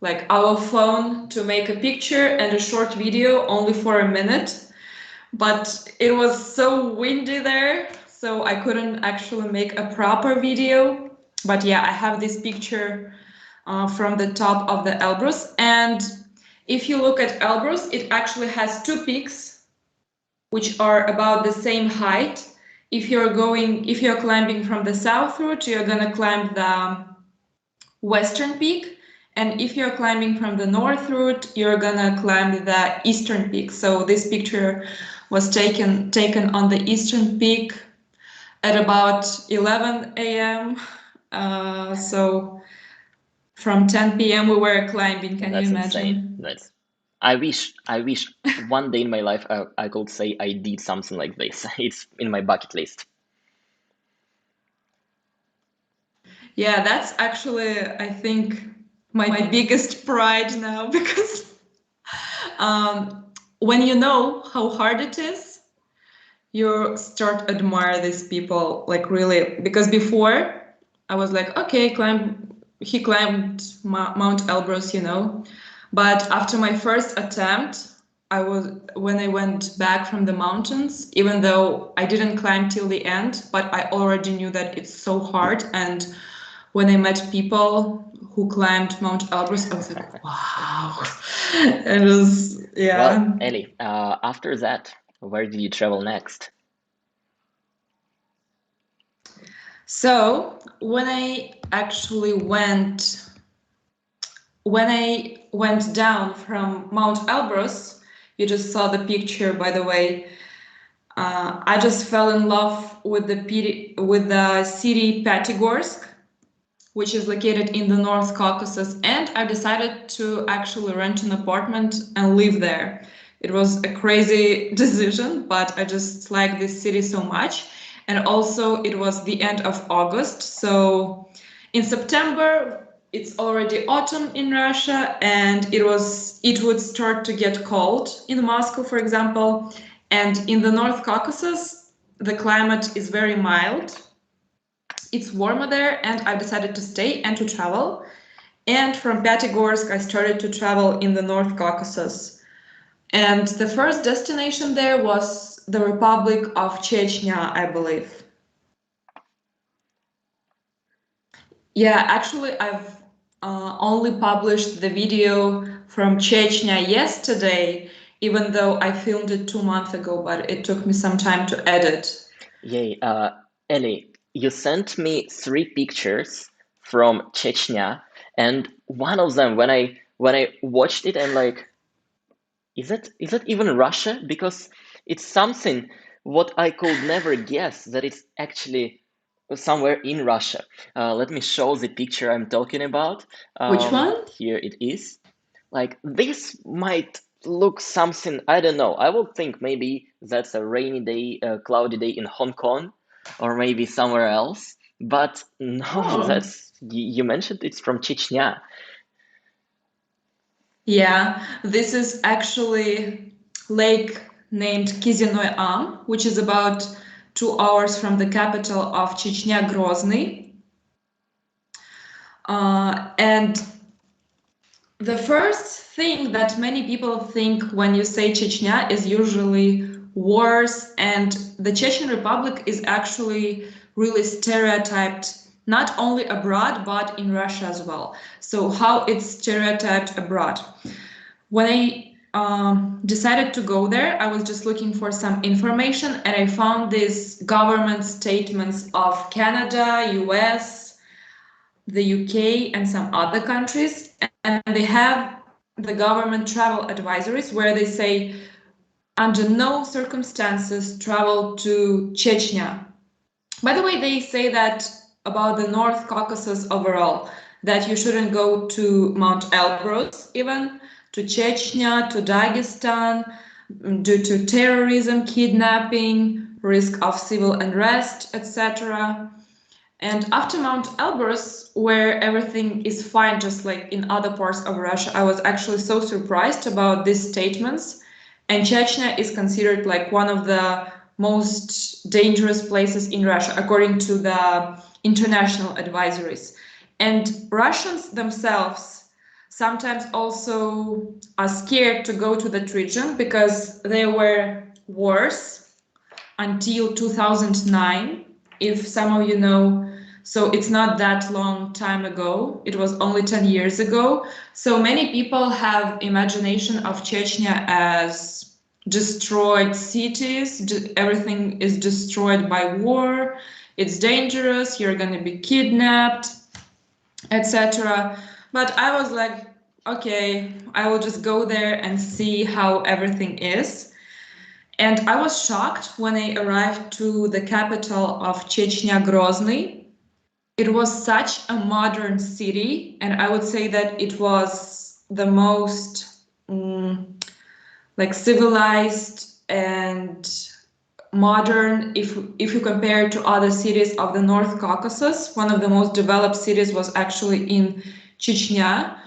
like our phone to make a picture and a short video only for a minute, but it was so windy there, so I couldn't actually make a proper video. But yeah, I have this picture from the top of the Elbrus, and if you look at Elbrus, it actually has two peaks which are about the same height. If you're climbing from the south route, you're gonna climb the western peak, and if you're climbing from the north route, you're gonna climb the eastern peak. So this picture was taken on the eastern peak at about 11 a.m. So from 10 p.m. we were climbing. Can you That's imagine? insane. I wish one day in my life I could say I did something like this. It's in my bucket list. Yeah, that's actually, I think, my biggest pride now, because when you know how hard it is, you start admire these people, like really, because before I was like, okay, he climbed Mount Elbrus, but after my first attempt, when I went back from the mountains, even though I didn't climb till the end, but I already knew that it's so hard. And when I met people who climbed Mount Elbrus, I was like, wow. It was, yeah. Well, Ellie, after that, where did you travel next? So when I actually went down from Mount Elbrus, you just saw the picture, by the way. I just fell in love with the city Pyatigorsk, which is located in the North Caucasus, and I decided to actually rent an apartment and live there. It was a crazy decision, but I just like this city so much. And also, it was the end of August, so in September it's already autumn in Russia, and it would start to get cold in Moscow, for example. And in the North Caucasus, the climate is very mild, it's warmer there, and I decided to stay and to travel. And from Pyatigorsk, I started to travel in the North Caucasus. And the first destination there was the Republic of Chechnya, I believe. Yeah, actually, I've only published the video from Chechnya yesterday, even though I filmed it 2 months ago, but it took me some time to edit. Yay, Ellie, you sent me three pictures from Chechnya, and one of them, when I watched it, I'm like, is that even Russia? Because it's something what I could never guess that it's actually somewhere in Russia. Let me show the picture I'm talking about. Which one? Here it is. Like this might look something, I don't know. I would think maybe that's a rainy day, cloudy day in Hong Kong, or maybe somewhere else. But no, Oh. that's you mentioned it's from Chechnya. Yeah, this is actually lake named Kizinoy Am, which is about 2 hours from the capital of Chechnya, Grozny. And the first thing that many people think when you say Chechnya is usually wars, and the Chechen Republic is actually really stereotyped, not only abroad, but in Russia as well. So how it's stereotyped abroad. When I decided to go there, I was just looking for some information, and I found these government statements of Canada, US, the UK, and some other countries, and they have the government travel advisories where they say, under no circumstances travel to Chechnya. By the way, they say that about the North Caucasus overall, that you shouldn't go to Mount Elbrus even, to Chechnya, to Dagestan, due to terrorism, kidnapping, risk of civil unrest, etc. And after Mount Elbrus, where everything is fine, just like in other parts of Russia, I was actually so surprised about these statements. And Chechnya is considered like one of the most dangerous places in Russia, according to the international advisories. And Russians themselves sometimes also are scared to go to that region because there were wars until 2009, if some of you know. So it's not that long time ago. It was only 10 years ago. So many people have imagination of Chechnya as destroyed cities. Everything is destroyed by war. It's dangerous. You're going to be kidnapped, etc. But I was like, okay, I will just go there and see how everything is. And I was shocked when I arrived to the capital of Chechnya, Grozny. It was such a modern city, and I would say that it was the most like civilized and modern if you compare it to other cities of the North Caucasus. One of the most developed cities was actually in Chechnya,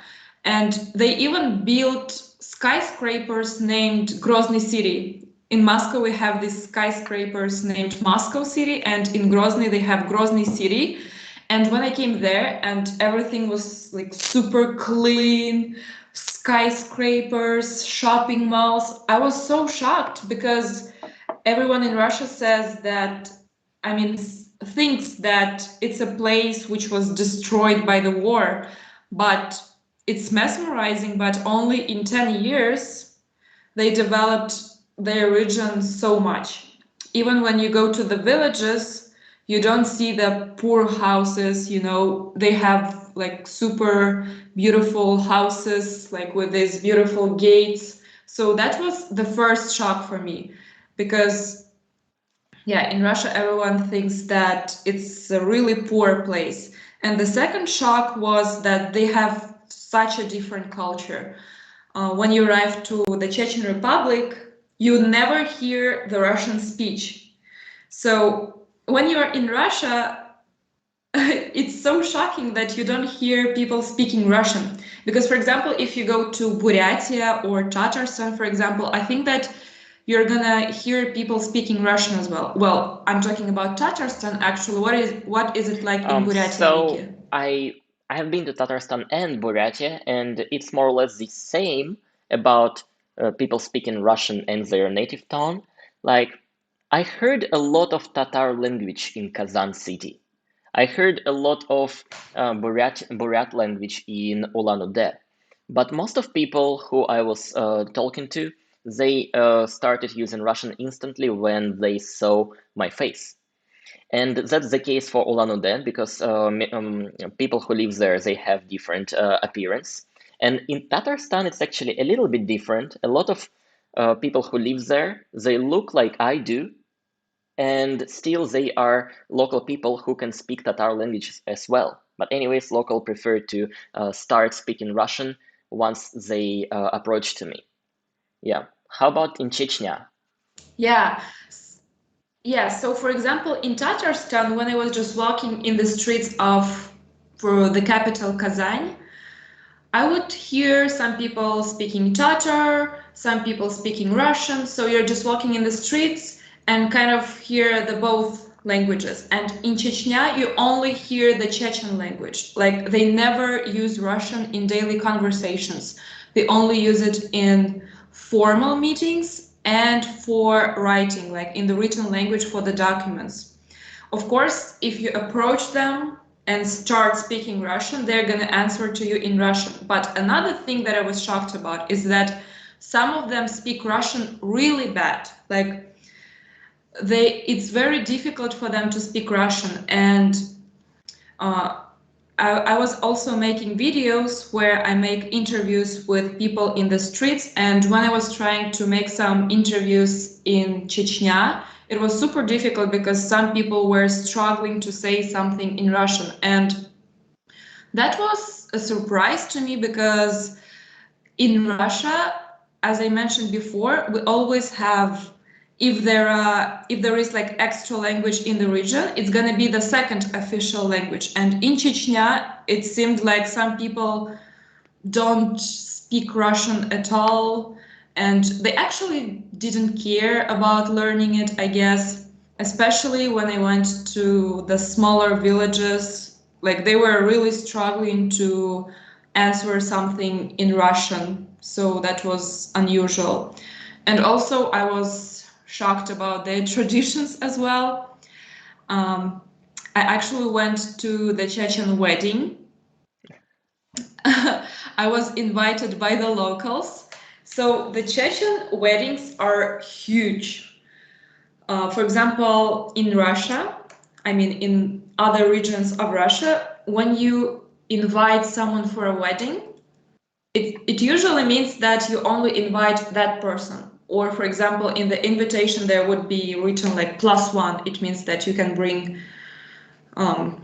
and they even built skyscrapers named Grozny City. In Moscow, we have these skyscrapers named Moscow City, and in Grozny, they have Grozny City. And when I came there and everything was like super clean, skyscrapers, shopping malls, I was so shocked because everyone in Russia says that, I mean, thinks that it's a place which was destroyed by the war, but it's mesmerizing. But only in 10 years, they developed their region so much. Even when you go to the villages, you don't see the poor houses, they have like super beautiful houses, like with these beautiful gates. So that was the first shock for me because, yeah, in Russia, everyone thinks that it's a really poor place. And the second shock was that they have such a different culture. When you arrive to the Chechen Republic, you never hear the Russian speech. So when you're in Russia, it's so shocking that you don't hear people speaking Russian. Because, for example, if you go to Buryatia or Tatarstan, for example, I think that you're gonna hear people speaking Russian as well. Well, I'm talking about Tatarstan actually. What is it like in Buryatia, So Niki? I have been to Tatarstan and Buryatia, and it's more or less the same about people speaking Russian and their native tongue. Like I heard a lot of Tatar language in Kazan city. I heard a lot of Buryat language in Ulan-Ude, but most of people who I was talking to, they started using Russian instantly when they saw my face. And that's the case for Ulan-Ude because people who live there, they have different appearance. And in Tatarstan, it's actually a little bit different. A lot of people who live there, they look like I do, and still they are local people who can speak Tatar language as well. But anyways, local prefer to start speaking Russian once they approach to me. Yeah. How about in Chechnya? Yeah. Yeah, so for example, in Tatarstan, when I was just walking in the streets of for the capital Kazan, I would hear some people speaking Tatar, some people speaking Russian. So you're just walking in the streets and kind of hear the both languages. And in Chechnya, you only hear the Chechen language. Like they never use Russian in daily conversations. They only use it in formal meetings and for writing, like in the written language for the documents. Of course, if you approach them and start speaking Russian, they're going to answer to you in Russian. But another thing that I was shocked about is that some of them speak Russian really bad. Like it's very difficult for them to speak Russian. And I was also making videos where I make interviews with people in the streets. And when I was trying to make some interviews in Chechnya, it was super difficult because some people were struggling to say something in Russian. And that was a surprise to me because In Russia, as I mentioned before, we always have, if there is like extra language in the region, it's gonna be the second official language. And in Chechnya, it seemed like some people don't speak Russian at all, and they actually didn't care about learning it, I guess, especially when I went to the smaller villages. Like they were really struggling to answer something in Russian, so that was unusual. And also, I was shocked about their traditions as well. Um, I actually went to the Chechen wedding. I was invited by the locals. So the Chechen weddings are huge. For example, in Russia, I mean, in other regions of Russia, when you invite someone for a wedding, it usually means that you only invite that person. Or, for example, in the invitation, there would be written like +1. It means that you can bring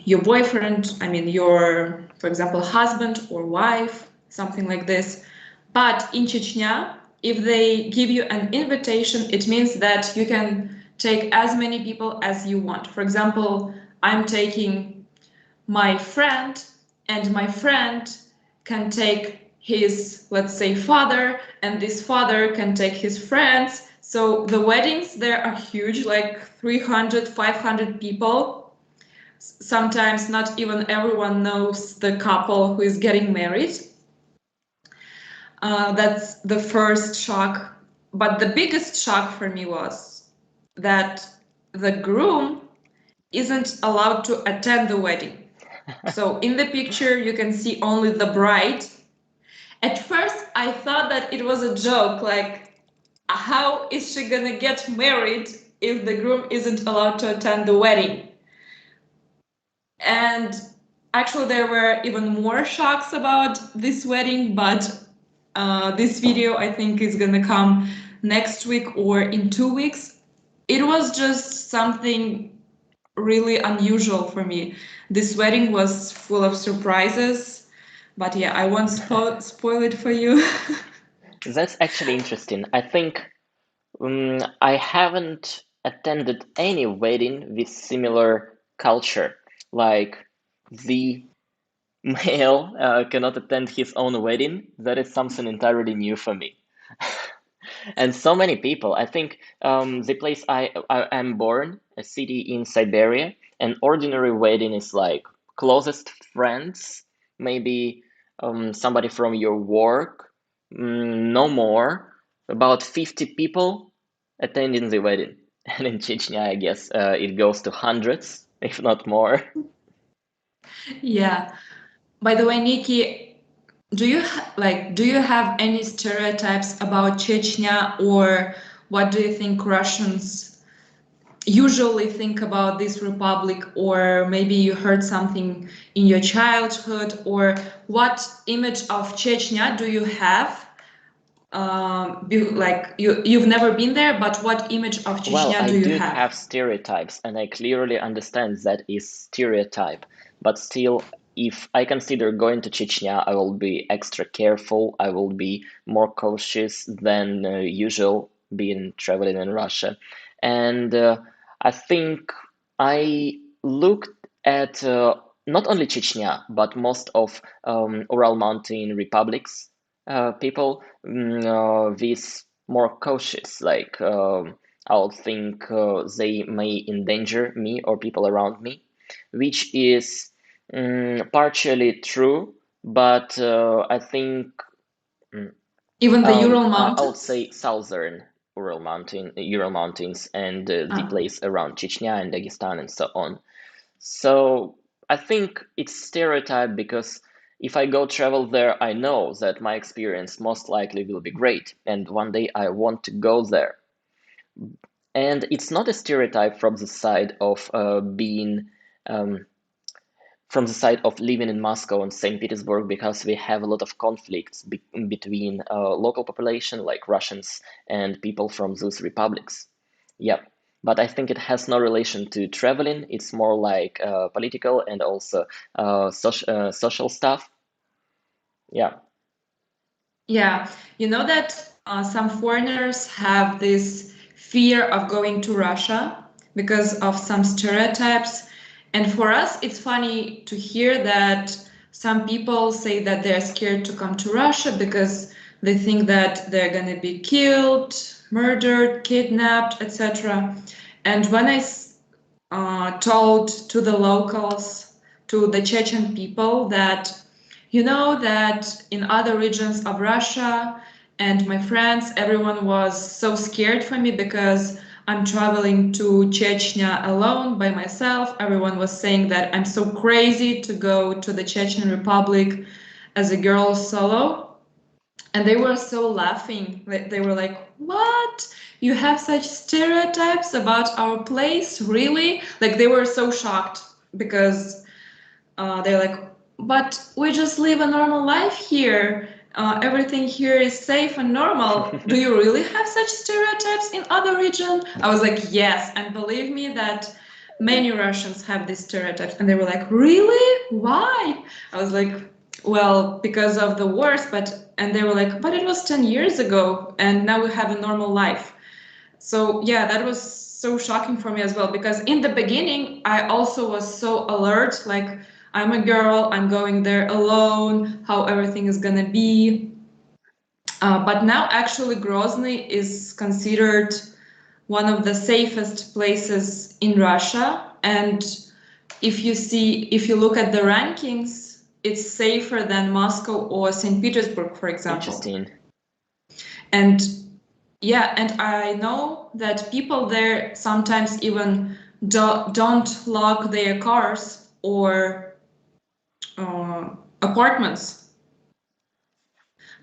your boyfriend, I mean, your, for example, husband or wife, something like this. But in Chechnya, if they give you an invitation, it means that you can take as many people as you want. For example, I'm taking my friend, and my friend can take his, let's say, father, and this father can take his friends. So the weddings there are huge, like 300, 500 people. Sometimes not even everyone knows the couple who is getting married. That's the first shock. But the biggest shock for me was that the groom isn't allowed to attend the wedding. So in the picture, you can see only the bride. At first, I thought that it was a joke, like, how is she gonna get married if the groom isn't allowed to attend the wedding? And actually, there were even more shocks about this wedding, but this video I think is gonna come next week or in 2 weeks. It was just something really unusual for me. This wedding was full of surprises, but yeah, I won't spoil it for you. That's actually interesting. I think I haven't attended any wedding with similar culture, like the male cannot attend his own wedding. That is something entirely new for me. And so many people. I think the place I am born, a city in Siberia, an ordinary wedding is like closest friends, maybe somebody from your work, no more, about 50 people attending the wedding. And in Chechnya, I guess it goes to hundreds, if not more. Yeah. By the way, Nikki, do you have any stereotypes about Chechnya, or what do you think Russians usually think about this republic, or maybe you heard something in your childhood, or what image of Chechnya do you have? Like you've never been there, but what image of Well, Chechnya I do you do have? have stereotypes, and I clearly understand that is stereotype. But still, if I consider going to Chechnya, I will be extra careful. I will be more cautious than usual being traveling in Russia. And I think I looked at not only Chechnya, but most of Ural Mountain republics people with more cautious, like I'll think they may endanger me or people around me, which is partially true, but I think mm, Even the Ural I would Mountains? say southern Ural Mountains, and the Ah. place around Chechnya and Dagestan and so on. So I think it's stereotype because if I go travel there, I know that my experience most likely will be great, and one day I want to go there. And it's not a stereotype from the side of being um, from the side of living in Moscow and St. Petersburg, because we have a lot of conflicts between local population like Russians and people from those republics. Yeah, but I think it has no relation to traveling. It's more like political and also social stuff. Yeah. Yeah, you know that some foreigners have this fear of going to Russia because of some stereotypes. And for us, it's funny to hear that some people say that they're scared to come to Russia because they think that they're going to be killed, murdered, kidnapped, etc. And when I told to the locals, to the Chechen people, that you know that in other regions of Russia and my friends, everyone was so scared for me because I'm traveling to Chechnya alone by myself. Everyone was saying that I'm so crazy to go to the Chechen Republic as a girl solo. And they were so laughing. They were like, "What? You have such stereotypes about our place? Really?" Like they were so shocked because they're like, "But we just live a normal life here. Everything here is safe and normal. Do you really have such stereotypes in other region?" I was like, "Yes, and believe me that many Russians have these stereotypes." And they were like, "Really? Why?" I was like, "Well, because of the wars." And they were like, "But it was 10 years ago, and now we have a normal life." So yeah, that was so shocking for me as well, because in the beginning I also was so alert, like I'm a girl, I'm going there alone, how everything is gonna be. But now actually Grozny is considered one of the safest places in Russia. And if you look at the rankings, it's safer than Moscow or St. Petersburg, for example. Interesting. And yeah, and I know that people there sometimes even don't lock their cars or apartments.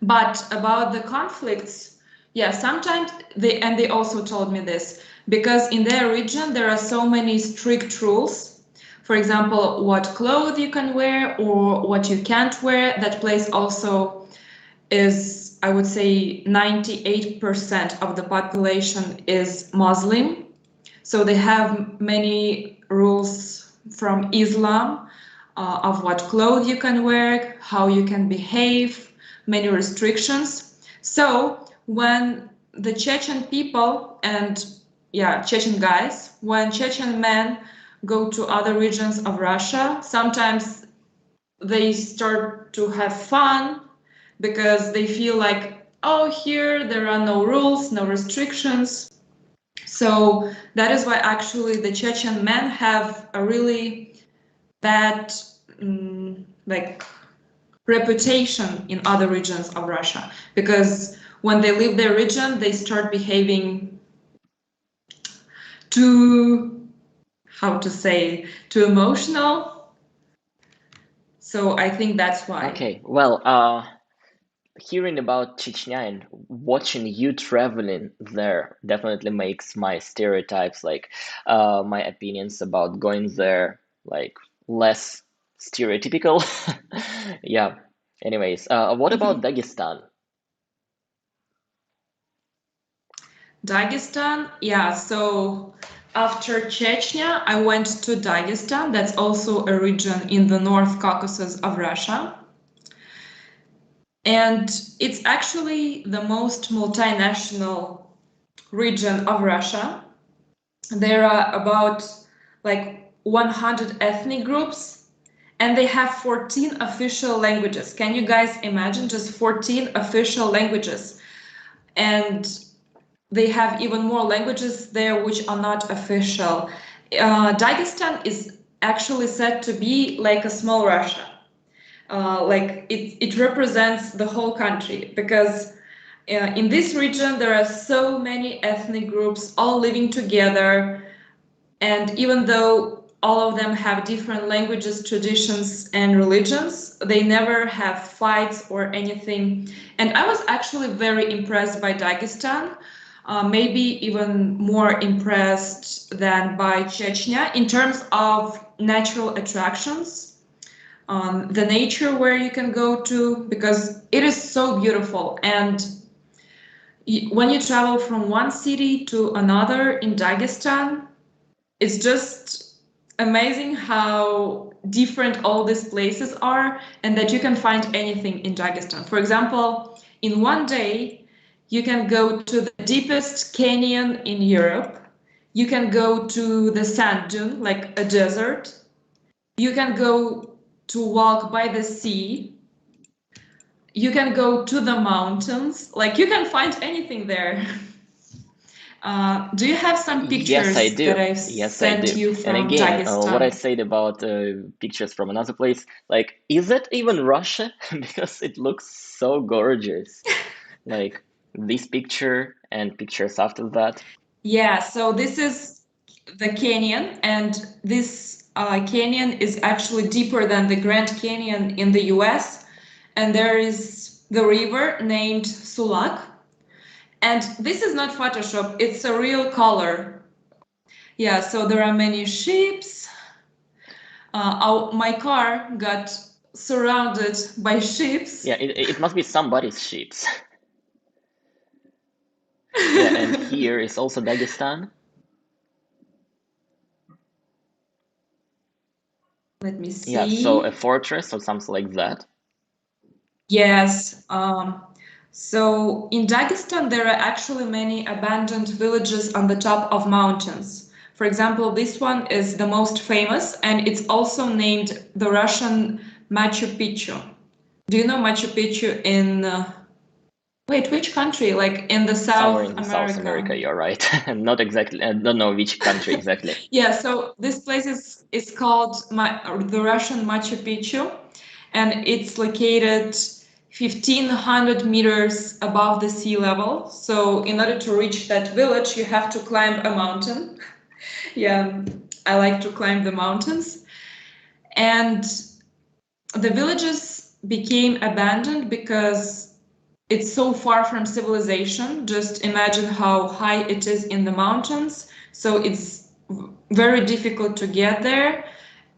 But about the conflicts, yeah, sometimes they also told me this, because in their region there are so many strict rules. For example, what clothes you can wear or what you can't wear. That place also is, I would say, 98% of the population is Muslim. So they have many rules from Islam of what clothes you can wear, how you can behave, many restrictions. So when the Chechen people and Chechen guys, when Chechen men go to other regions of Russia, sometimes they start to have fun because they feel like, oh, here there are no rules, no restrictions. So that is why actually the Chechen men have a really bad like reputation in other regions of Russia, because when they leave their region, they start behaving too, how to say, too emotional. So I think that's why. Okay, well, hearing about Chechnya and watching you traveling there definitely makes my stereotypes, like my opinions about going there, like less stereotypical. Yeah. Anyways, what about Dagestan? Dagestan, yeah, so after Chechnya, I went to Dagestan. That's also a region in the North Caucasus of Russia. And it's actually the most multinational region of Russia. There are about like 100 ethnic groups, and they have 14 official languages. Can you guys imagine just 14 official languages? And they have even more languages there which are not official. Dagestan is actually said to be like a small Russia. Like it represents the whole country, because in this region there are so many ethnic groups all living together, and even though all of them have different languages, traditions, and religions, they never have fights or anything. And I was actually very impressed by Dagestan, maybe even more impressed than by Chechnya in terms of natural attractions, the nature where you can go to, because it is so beautiful. And when you travel from one city to another in Dagestan, it's just amazing how different all these places are, and that you can find anything in Dagestan. For example, In one day, you can go to the deepest canyon in Europe. You can go to the sand dune, like a desert. You can go to walk by the sea. You can go to the mountains. Like you can find anything there. Do you have some Yes, I pictures that do. I've Yes, I sent do. you And from again, what I Dagestan? said about pictures from another place, like, is it even Russia? Because it looks so gorgeous. Like this picture and pictures after that. Yeah, so this is the canyon, and this canyon is actually deeper than the Grand Canyon in the US. And there is the river named Sulak. And this is not Photoshop, it's a real color. Yeah, so there are many ships. My car got surrounded by ships. Yeah, it must be somebody's ships. Yeah, and here is also Dagestan. Let me Yeah, so a see. fortress or something like that. Yes. So in Dagestan, there are actually many abandoned villages on the top of mountains. For example, this one is the most famous, and it's also named the Russian Machu Picchu. Do you know Machu Picchu in, wait, which country? Like in the Somewhere South in the South America? America, you're right. Not exactly, I don't know which country exactly. Yeah, so this place is called the Russian Machu Picchu, and it's located 1,500 meters above the sea level. So in order to reach that village, you have to climb a mountain. Yeah, I like to climb the mountains. And the villages became abandoned because it's so far from civilization. Just imagine how high it is in the mountains. So it's very difficult to get there.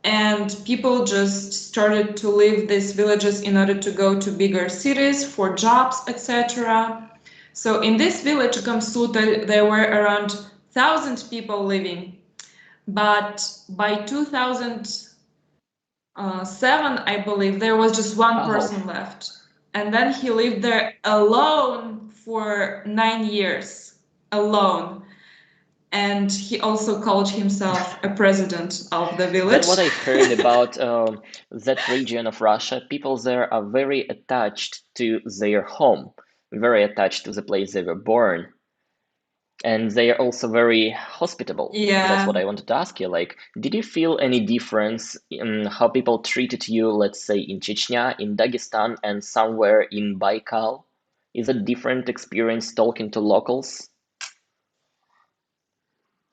And people just started to leave these villages in order to go to bigger cities for jobs, etc. So in this village, Kamsuta, there were around 1,000 people living. But by 2007, I believe, there was just one Oh, person left. And then he lived there alone for 9 years, alone. And he also called himself a president of the that's village. what I heard about that region of Russia. People there are very attached to their home, very attached to the place they were born. And they are also very hospitable. That's what Yeah. I wanted to ask you. Like, did you feel any difference in how people treated you, let's say in Chechnya, in Dagestan, and somewhere in Baikal? Is it different experience talking to locals?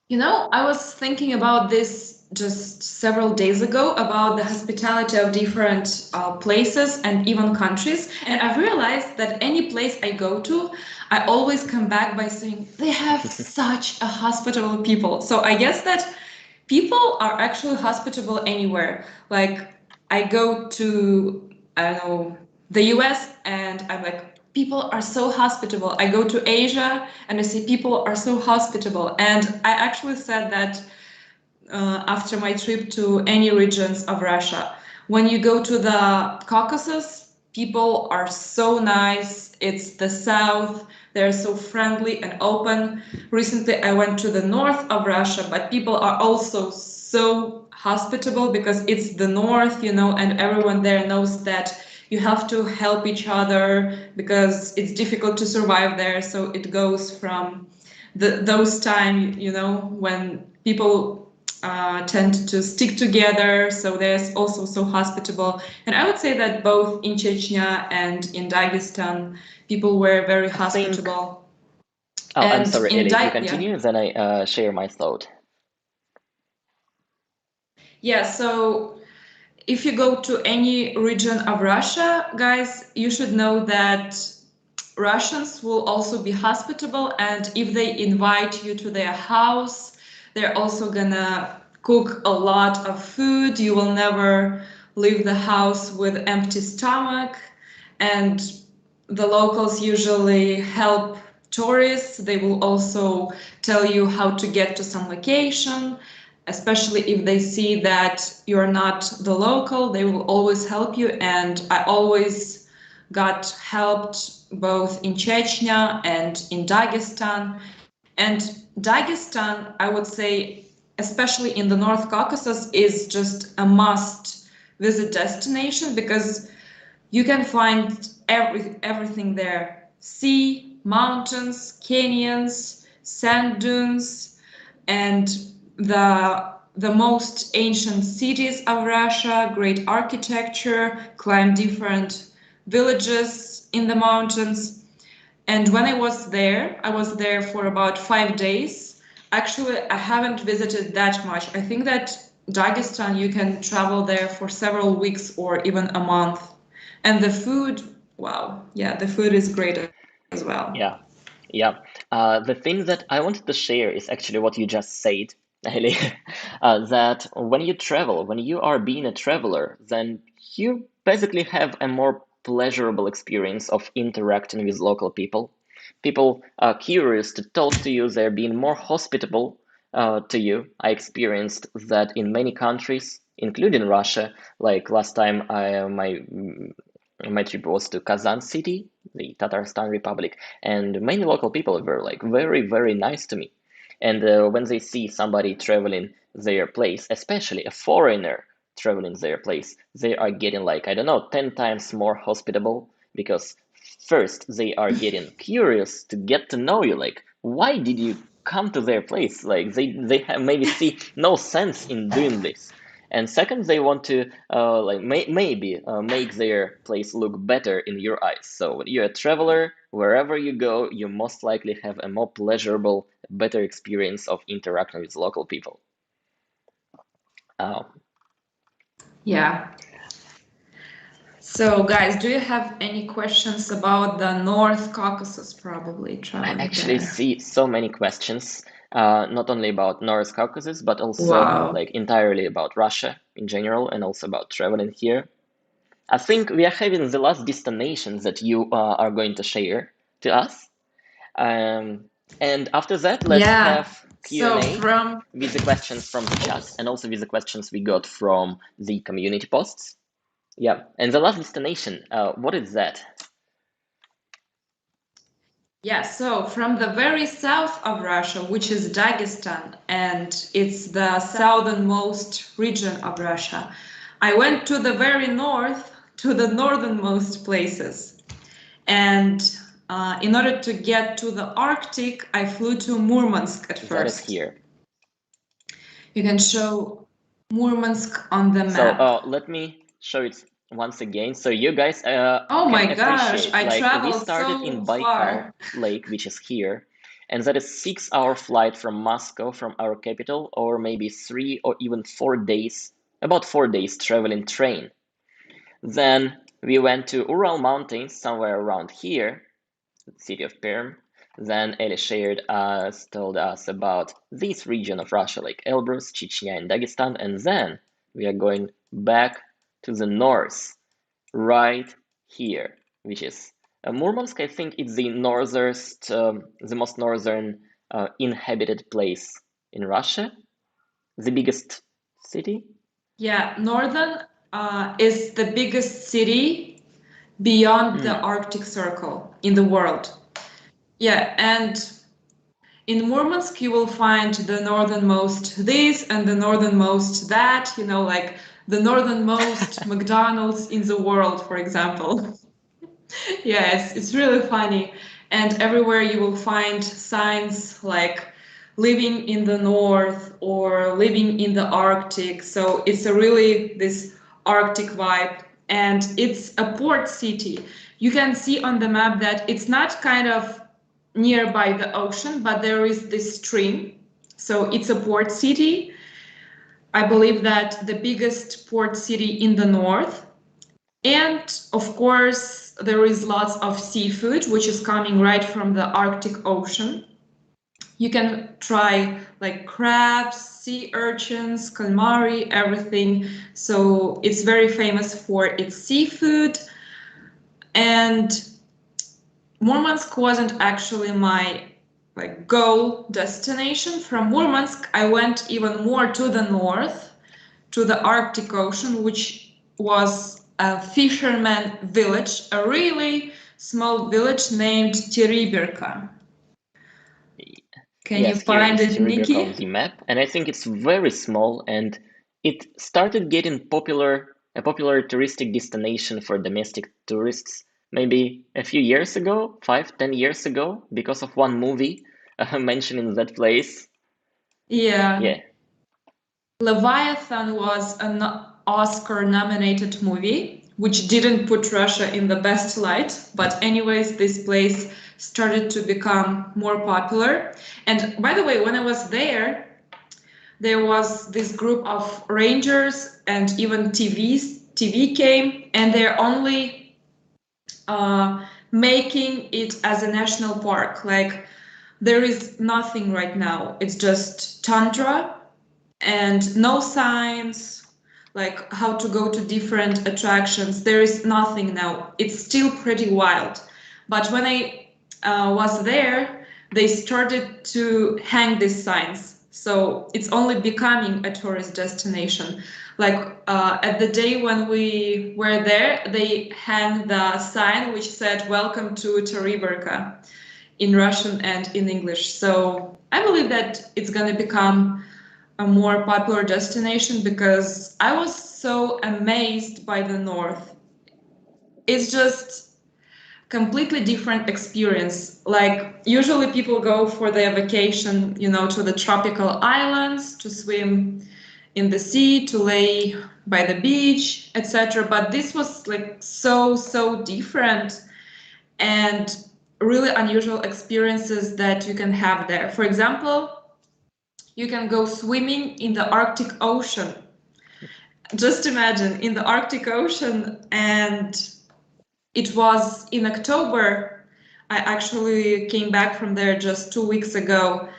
You know, I was thinking about this just several days ago about the hospitality of different places and even countries. And I've realized that any place I go to, I always come back by saying they have such a hospitable people. So I guess that people are actually hospitable anywhere. Like I go to, I don't know, the US and I'm like, people are so hospitable. I go to Asia and I see people are so hospitable. And I actually said that after my trip to any regions of Russia. When you go to the Caucasus, people are so nice. It's the south. They're so friendly and open. Recently, I went to the north of Russia, but people are also so hospitable because it's the north, you know, and everyone there knows that you have to help each other because it's difficult to survive there. So it goes from those time, you know, when people tend to stick together. So there's also so hospitable. And I would say that both in Chechnya and in Dagestan, people were very I think. hospitable. Oh, I'm And sorry, in Ellie. You Yeah, continue, then I share my thought. yeah. So if you go to any region of Russia, guys, you should know that Russians will also be hospitable, and if they invite you to their house, they're also gonna cook a lot of food. You will never leave the house with empty stomach, and the locals usually help tourists. They will also tell you how to get to some location, especially if they see that you're not the local, they will always help you. And I always got helped both in Chechnya and in Dagestan. And Dagestan, I would say, especially in the North Caucasus, is just a must visit destination because you can find everything there. Sea, mountains, canyons, sand dunes, and the most ancient cities of Russia, great architecture, climb different villages in the mountains. And when I was there for about 5 days. Actually, I haven't visited that much. I think that Dagestan, you can travel there for several weeks or even a month. And the food, wow, yeah, the food is great as well. Yeah, yeah. The thing that I wanted to share is actually what you just said, Ellie. That when you travel, when you are being a traveler, then you basically have a more pleasurable experience of interacting with local people. People are curious to talk to you, they're being more hospitable to you. I experienced that in many countries, including Russia. Like last time, my trip was to Kazan city, the Tatarstan Republic, and many local people were like very, very nice to me. And when they see somebody traveling their place, especially a foreigner traveling their place, they are getting like, I don't know, 10 times more hospitable because first they are getting curious to get to know you. Like, why did you come to their place? Like, they have maybe see no sense in doing this. And second, they want to like maybe make their place look better in your eyes. So when you're a traveler, wherever you go, you most likely have a more pleasurable, better experience of interacting with local people. Uh, Yeah. So, guys, do you have any questions about the North Caucasus, probably I traveling actually there? see so many questions, not only about North Caucasus, but also Wow. like entirely about Russia in general, and also about traveling here. I think we are having the last destinations that you are going to share to us. Um, and after that, let's Yeah. have So Q&A from with the questions from the chat and also with the questions we got from the community posts. Yeah, and the last destination, what is that? Yeah, so from the very south of Russia, which is Dagestan, and it's the southernmost region of Russia, I went to the very north, to the northernmost places. And in order to get to the Arctic, I flew to Murmansk at That is first. here. You can show Murmansk on the So map. let me show it once again. So you guys Oh can my gosh, appreciate, I like we traveled started so in Baikal far. Lake, which is here, and that is 6 hour flight from Moscow, from our capital, or maybe 3 or even 4 days, about 4 days traveling train. Then we went to Ural Mountains, somewhere around here, city of Perm. Then Ellie told us about this region of Russia, like Elbrus, Chechnya, and Dagestan. And then we are going back to the north, right here, which is Murmansk. I think it's the northernest, the most northern inhabited place in Russia, the biggest city. Yeah, Northern is the biggest city beyond the Hmm. Arctic Circle in the world. Yeah, and in Murmansk you will find the northernmost this and the northernmost that, like the northernmost McDonald's in the world, for example. Yeah, it's really funny. And everywhere you will find signs like living in the north or living in the Arctic. So it's a really this Arctic vibe. And it's a port city. You can see on the map that it's not kind of nearby the ocean, but there is this stream. So it's a port city. I believe that the biggest port city in the north. And of course, there is lots of seafood, which is coming right from the Arctic Ocean. You can try like crabs, sea urchins, calamari, everything. So it's very famous for its seafood. And Murmansk wasn't actually my goal destination. From Murmansk, I went even more to the north, to the Arctic Ocean, which was a fisherman village, a really small village named Teriberka. Can you Yes, here find is it, Teribiaca on Nikki? the map, and I think it's very small, and it started getting a popular touristic destination for domestic tourists maybe a few years ago, 5, 10 years ago, because of one movie mentioning that place. Yeah. Yeah, Leviathan was an Oscar-nominated movie, which didn't put Russia in the best light. But anyways, this place started to become more popular. And by the way, when I was there was this group of rangers and even TV came, and they're only making it as a national park. Like there is nothing right now. It's just tundra and no signs like how to go to different attractions. There is nothing now. It's still pretty wild. But when I was there, they started to hang these signs. So it's only becoming a tourist destination. Like at the day when we were there, they hang the sign which said "Welcome to Teriberka" in Russian and in English. So I believe that it's going to become a more popular destination because I was so amazed by the north. It's just completely different experience. Like usually people go for their vacation, to the tropical islands, to swim in the sea, to lay by the beach, etc. But this was like so different and really unusual experiences that you can have there. For example, you can go swimming in the Arctic Ocean. Just imagine in the Arctic Ocean, and it was in October. I actually came back from there just 2 weeks ago,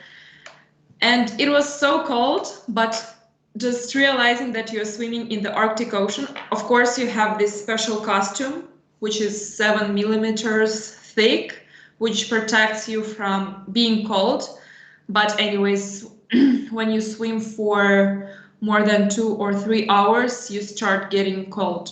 and it was so cold, but just realizing that you're swimming in the Arctic Ocean, of course, you have this special costume, which is 7 millimeters thick, which protects you from being cold. But anyways, when you swim for more than 2 or 3 hours, you start getting cold.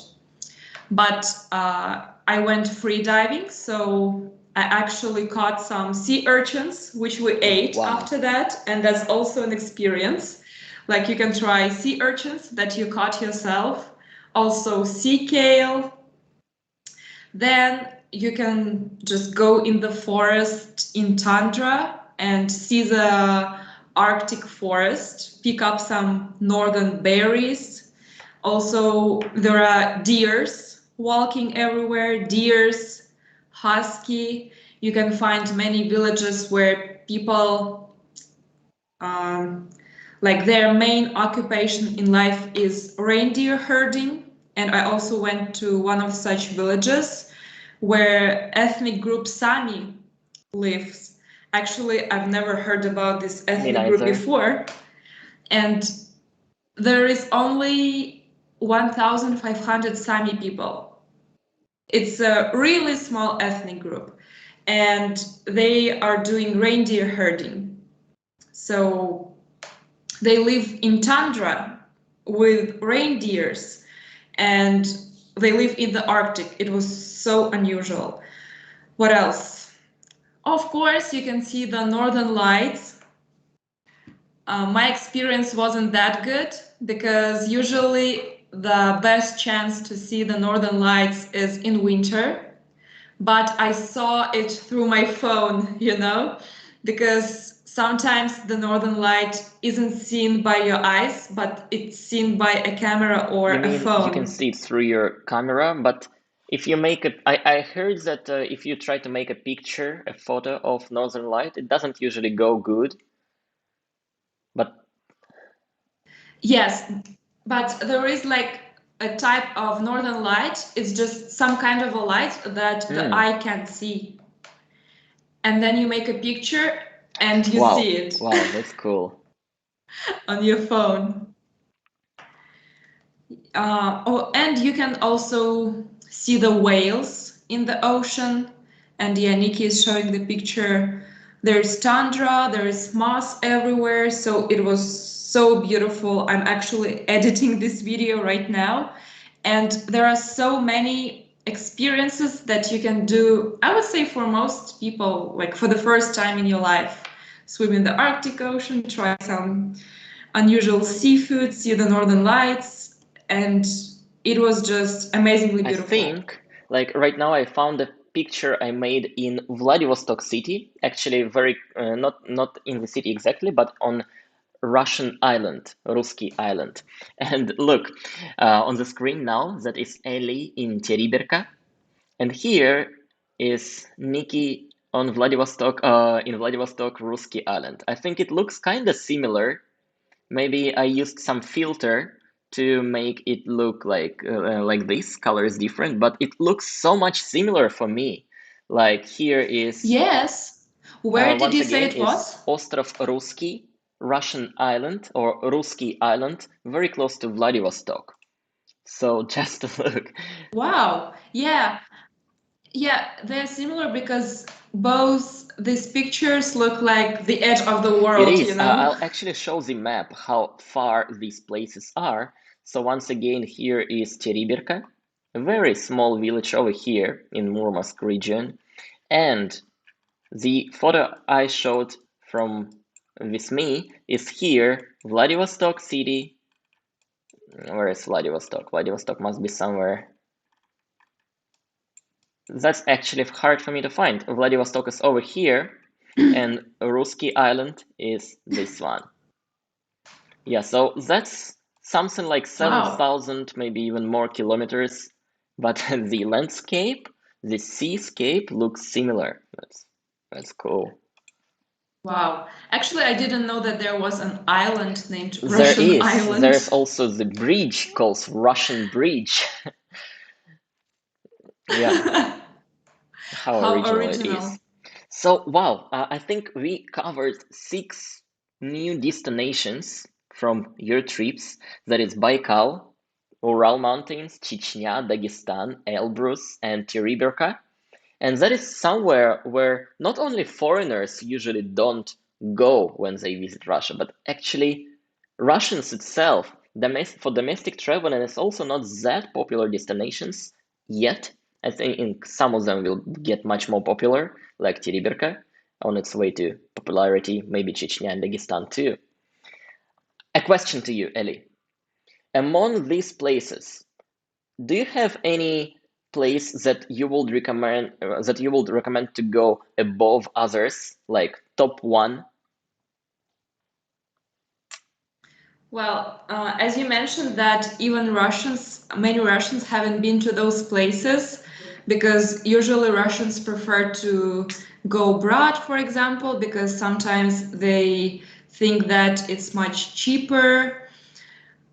But I went free diving, so I actually caught some sea urchins, which we ate wow. after that, and that's also an experience. Like you can try sea urchins that you caught yourself, also sea kale. Then you can just go in the forest in tundra and see the Arctic forest, pick up some northern berries. Also, there are deers walking everywhere, deers, husky. You can find many villages where people, like their main occupation in life is reindeer herding. And I also went to one of such villages where ethnic group Sami lives. Actually, I've never heard about this Me ethnic group neither. before. And there is only 1,500 Sami people. It's a really small ethnic group, and they are doing reindeer herding. So they live in tundra with reindeers, and they live in the Arctic. It was so unusual. What else? Of course, you can see the northern lights. My experience wasn't that good because usually the best chance to see the northern lights is in winter. But I saw it through my phone, because sometimes the northern light isn't seen by your eyes, but it's seen by a camera or You a mean you can phone. see it through your camera, but if you make I heard that if you try to make a picture, a photo of Northern Light, it doesn't usually go good. But Yes, but there is like a type of northern light. It's just some kind of a light that the eye can't see. And then you make a picture and you wow, see it wow, that's cool. on your phone. Oh, and you can also see the whales in the ocean. And yeah, Niki is showing the picture. There's tundra, there's moss everywhere. So it was so beautiful. I'm actually editing this video right now. And there are so many experiences that you can do, I would say for most people, like for the first time in your life. Swim in the Arctic Ocean, try some unusual seafood, see the northern lights, and it was just amazingly I beautiful. think, like right now, I found a picture I made in Vladivostok city. Actually, very not in the city exactly, but on Russian island, Ruski island. And look, on the screen now, that is Ellie in Teriberka, and here is Niki on Vladivostok, in Vladivostok, Ruski island. I think it looks kind of similar. Maybe I used some filter to make it look like this. Color is different, but it looks so much similar for me. Like here is Yes. Where did once you say again it is was? Ostrov Ruski, Russian island or Ruski island, very close to Vladivostok. So just look. Wow. Yeah. Yeah, they're similar because both these pictures look like the edge of the It world, you is. know? I'll actually show the map how far these places are. So once again, here is Teriberka, a very small village over here in Murmansk region. And the photo I showed from with me is here, Vladivostok city. Where is Vladivostok? Vladivostok must be somewhere. That's actually hard for me to find. Vladivostok is over here, and Ruski Island is this one. Yeah, so that's something like Wow. 7,000, maybe even more kilometers, but the landscape, the seascape looks similar. That's cool. Wow. Actually, I didn't know that there was an island named There Russian is. Island. There's also the bridge called Russian Bridge. Yeah, how How original it is. original. So, wow, I think we covered 6 new destinations from your trips. That is Baikal, Ural Mountains, Chechnya, Dagestan, Elbrus, and Teriberka. And that is somewhere where not only foreigners usually don't go when they visit Russia, but actually Russians itself, for domestic travel, and it's also not that popular destinations yet. I think some of them will get much more popular, like Teriberka, on its way to popularity, maybe Chechnya and Dagestan too. A question to you, Ellie. Among these places, do you have any place that you would recommend to go above others, like top one? Well, as you mentioned that even many Russians haven't been to those places because usually Russians prefer to go abroad, for example, because sometimes they think that it's much cheaper.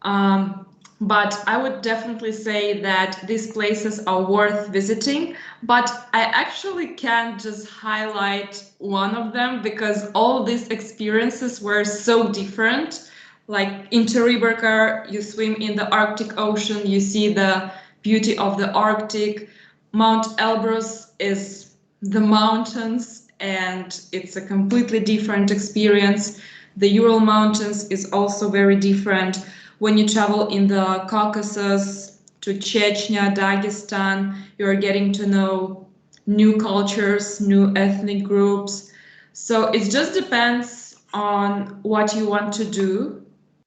Um, but I would definitely say that these places are worth visiting. But I actually can't just highlight one of them because all these experiences were so different. Like in Teriberka, you swim in the Arctic Ocean, you see the beauty of the Arctic. Mount Elbrus is the mountains, and it's a completely different experience. The Ural Mountains is also very different. When you travel in the Caucasus to Chechnya, Dagestan, you're getting to know new cultures, new ethnic groups. So it just depends on what you want to do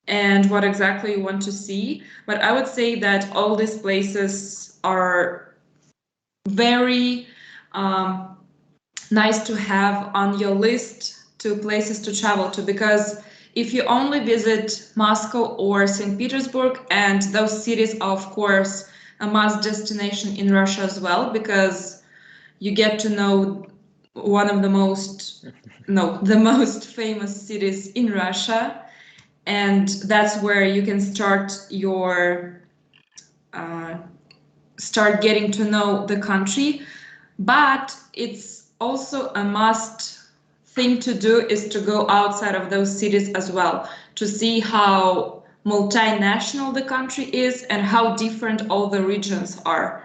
and what exactly you want to see. But I would say that all these places are very nice to have on your list to places to travel to, because if you only visit Moscow or St. Petersburg, and those cities are of course a must destination in Russia as well, because you get to know one of the most no the most famous cities in Russia, and that's where you can uh, start getting to know the country. But it's also a must thing to do is to go outside of those cities as well, to see how multinational the country is and how different all the regions are.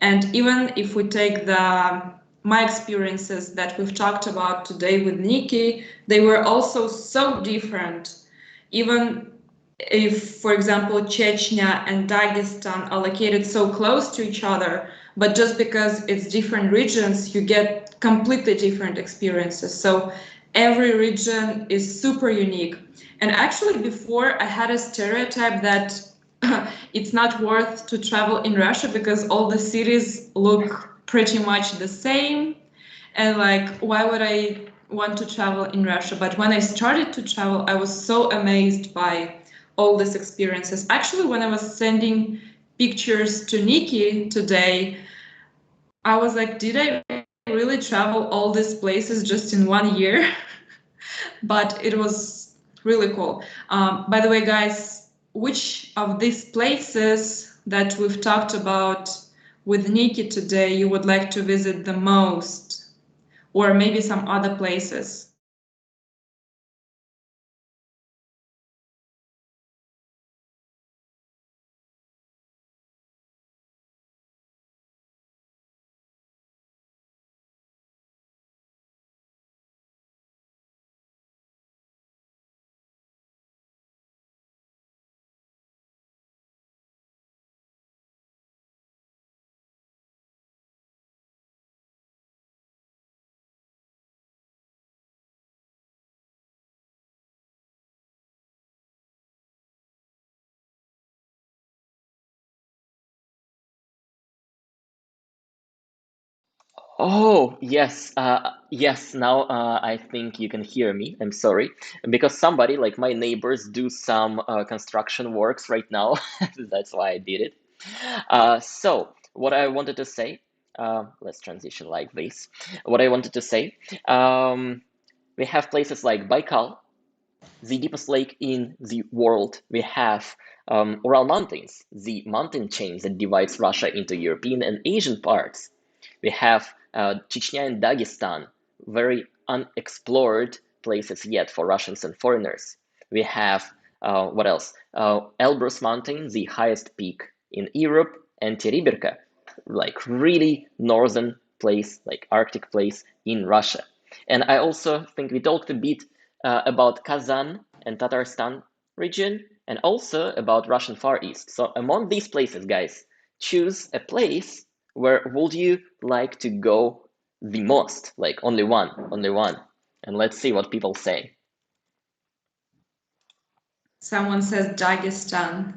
And even if we take my experiences that we've talked about today with Niki, they were also so different. Even if, for example, Chechnya and Dagestan are located so close to each other, but just because it's different regions, you get completely different experiences. So every region is super unique. And actually, before I had a stereotype that it's not worth to travel in Russia because all the cities look pretty much the same. And like, why would I want to travel in Russia? But when I started to travel, I was so amazed by all these experiences. Actually, when I was sending pictures to Niki today, I was like, did I really travel all these places just in 1 year? But it was really cool. By the way, guys, which of these places that we've talked about with Niki today you would like to visit the most? Or maybe some other places? Oh, yes. Yes, now I think you can hear me. I'm sorry. Because somebody, like my neighbors, do some construction works right now. That's why I did it. So, what I wanted to say, let's transition like this. What I wanted to say, we have places like Baikal, the deepest lake in the world. We have Ural Mountains, the mountain chain that divides Russia into European and Asian parts. We have Chechnya and Dagestan, very unexplored places yet for Russians and foreigners. We have, what else? Elbrus Mountain, the highest peak in Europe, and Teribirka, like really northern place, like Arctic place in Russia. And I also think we talked a bit about Kazan and Tatarstan region, and also about Russian Far East. So among these places, guys, choose a place where would you like to go the most? Like only one, only one. And let's see what people say. Someone says Dagestan.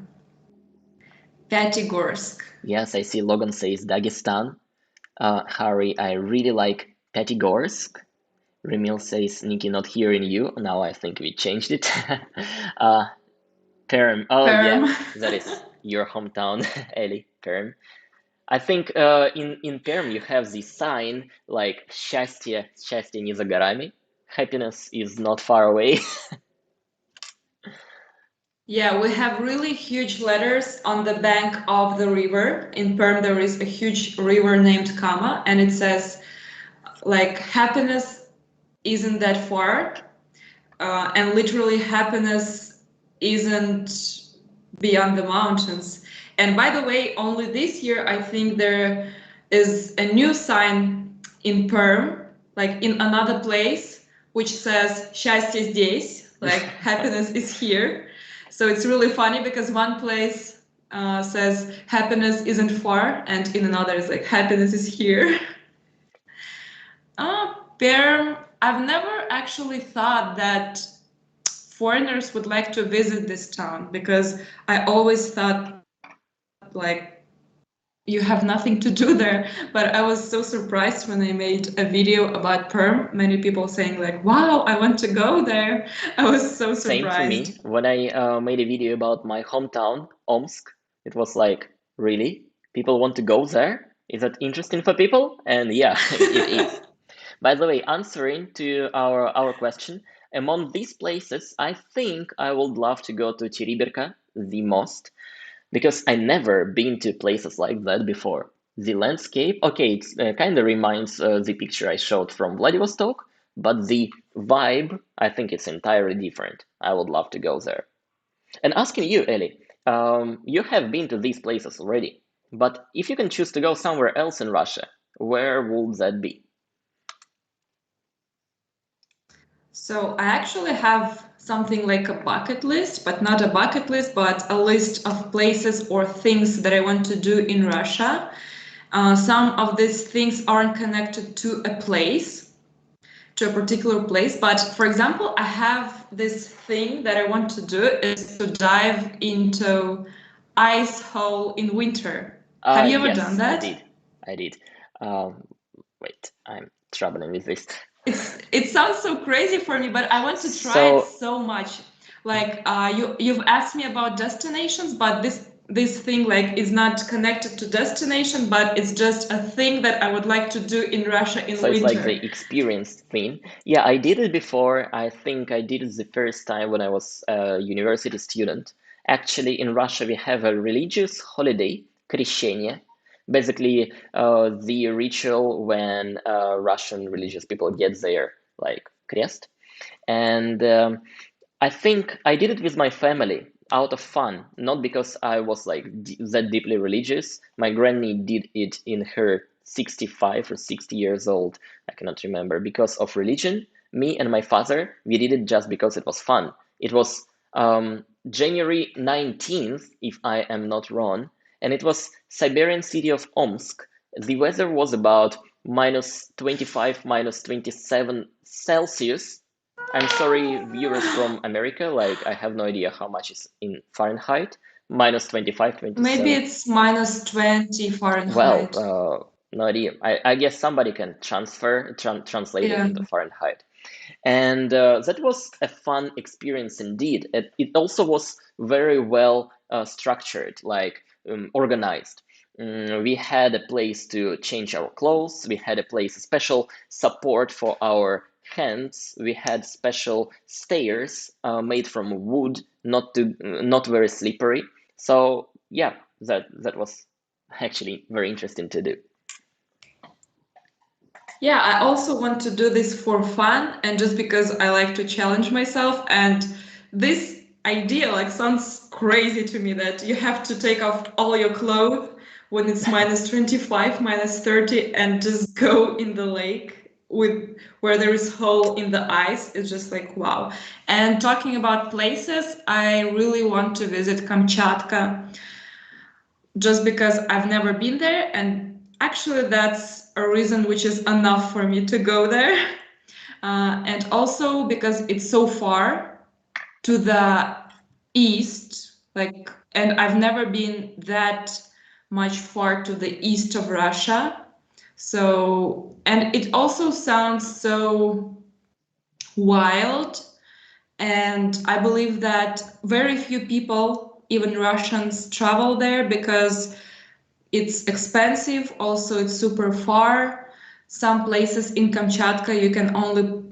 Pyatigorsk. Yes, I see Logan says Dagestan. Harry, I really like Pyatigorsk. Remil says Niki not hearing you. Now I think we changed it. uh, Perm. Oh yeah, Perm. that is your hometown, Ellie. Perm. I think in Perm you have the sign like счастье не за горами. Happiness is not far away. Yeah, we have really huge letters on the bank of the river. In Perm, there is a huge river named Kama, and it says, like, happiness isn't that far, and literally, happiness isn't beyond the mountains. And by the way, only this year, I think there is a new sign in Perm, like in another place, which says "Счастье здесь," like happiness is here. So it's really funny because one place says happiness isn't far, and in another is like happiness is here. Perm, I've never actually thought that foreigners would like to visit this town because I always thought like you have nothing to do there. But I was so surprised when I made a video about Perm. Many people saying like, "Wow, I want to go there." I was so Same for me. surprised. When I made a video about my hometown, Omsk, it was like, really? People want to go there? Is that interesting for people? And yeah, it is. By the way, answering to our question, among these places, I think I would love to go to Teribirka the most because I never been to places like that before. The landscape, okay, it kind of reminds the picture I showed from Vladivostok, but the vibe, I think it's entirely different. I would love to go there. And asking you, Ellie, you have been to these places already, but if you can choose to go somewhere else in Russia, where would that be? So I actually have something like a bucket list, but not a bucket list, but a list of places or things that I want to do in Russia. Some of these things aren't connected to a place, to a particular place. But for example, I have this thing that I want to do is to dive into ice hole in winter. Have you ever done Yes, I that? did. I did. Um, Wait, I'm troubling with this. It sounds so crazy for me, but I want to try it So, so much. Like you've asked me about destinations, but this thing like is not connected to destination, but it's just a thing that I would like to do in Russia in so it's like winter. the experience thing. Yeah, I did it before. I think I did it the first time when I was a university student. Actually, in Russia, we have a religious holiday, Krещение. Basically, the ritual when Russian religious people get their like crest. And I think I did it with my family out of fun, not because I was like that deeply religious. My granny did it in her 65 or 60 years old. I cannot remember because of religion. Me and my father, we did it just because it was fun. It was January 19th, if I am not wrong, and it was Siberian city of Omsk. The weather was about minus 25, minus 27 Celsius. I'm sorry, viewers from America, like I have no idea how much is in Fahrenheit. Minus 25, Maybe 27. it's minus 20 Well, Fahrenheit. no idea. I guess somebody can translate it Yeah. into Fahrenheit. And that was a fun experience indeed. It also was very well structured, like organized. We had a place to change our clothes. We had a place, a special support for our hands. We had special stairs made from wood, not very slippery. So yeah, that was actually very interesting to do. Yeah, I also want to do this for fun and just because I like to challenge myself. And this idea like sounds crazy to me that you have to take off all your clothes when it's minus 25, minus 30 and just go in the lake with where there is hole in the ice. It's just like wow. And talking about places, I really want to visit Kamchatka just because I've never been there. And actually, that's a reason which is enough for me to go there. And also because it's so far to the east, like, and I've never been that much far to the east of Russia. So, and it also sounds so wild. And I believe that very few people, even Russians, travel there because it's expensive. Also, it's super far. Some places in Kamchatka you can only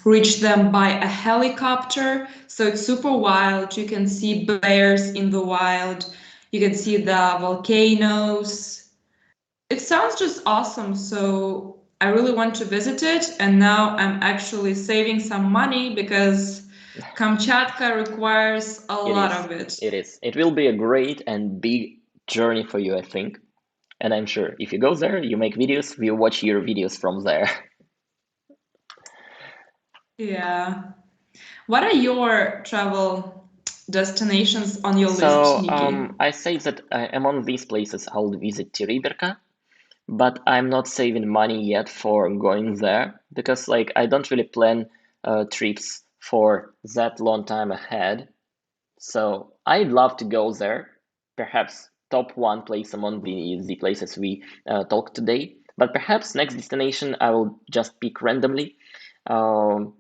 reach them by a helicopter. So it's super wild. You can see bears in the wild. You can see the volcanoes. It sounds just awesome. So I really want to visit it. And now I'm actually saving some money because Kamchatka requires a It lot is. of it. It is. It will be a great and big journey for you, I think. And I'm sure if you go there, you make videos, we'll watch your videos from there. Yeah. What are your travel destinations on your list, So Niki? I say that among these places, I'll visit Teriberka, but I'm not saving money yet for going there because like I don't really plan trips for that long time ahead. So I'd love to go there, perhaps top one place among the places we talked today. But perhaps next destination I will just pick randomly. Um,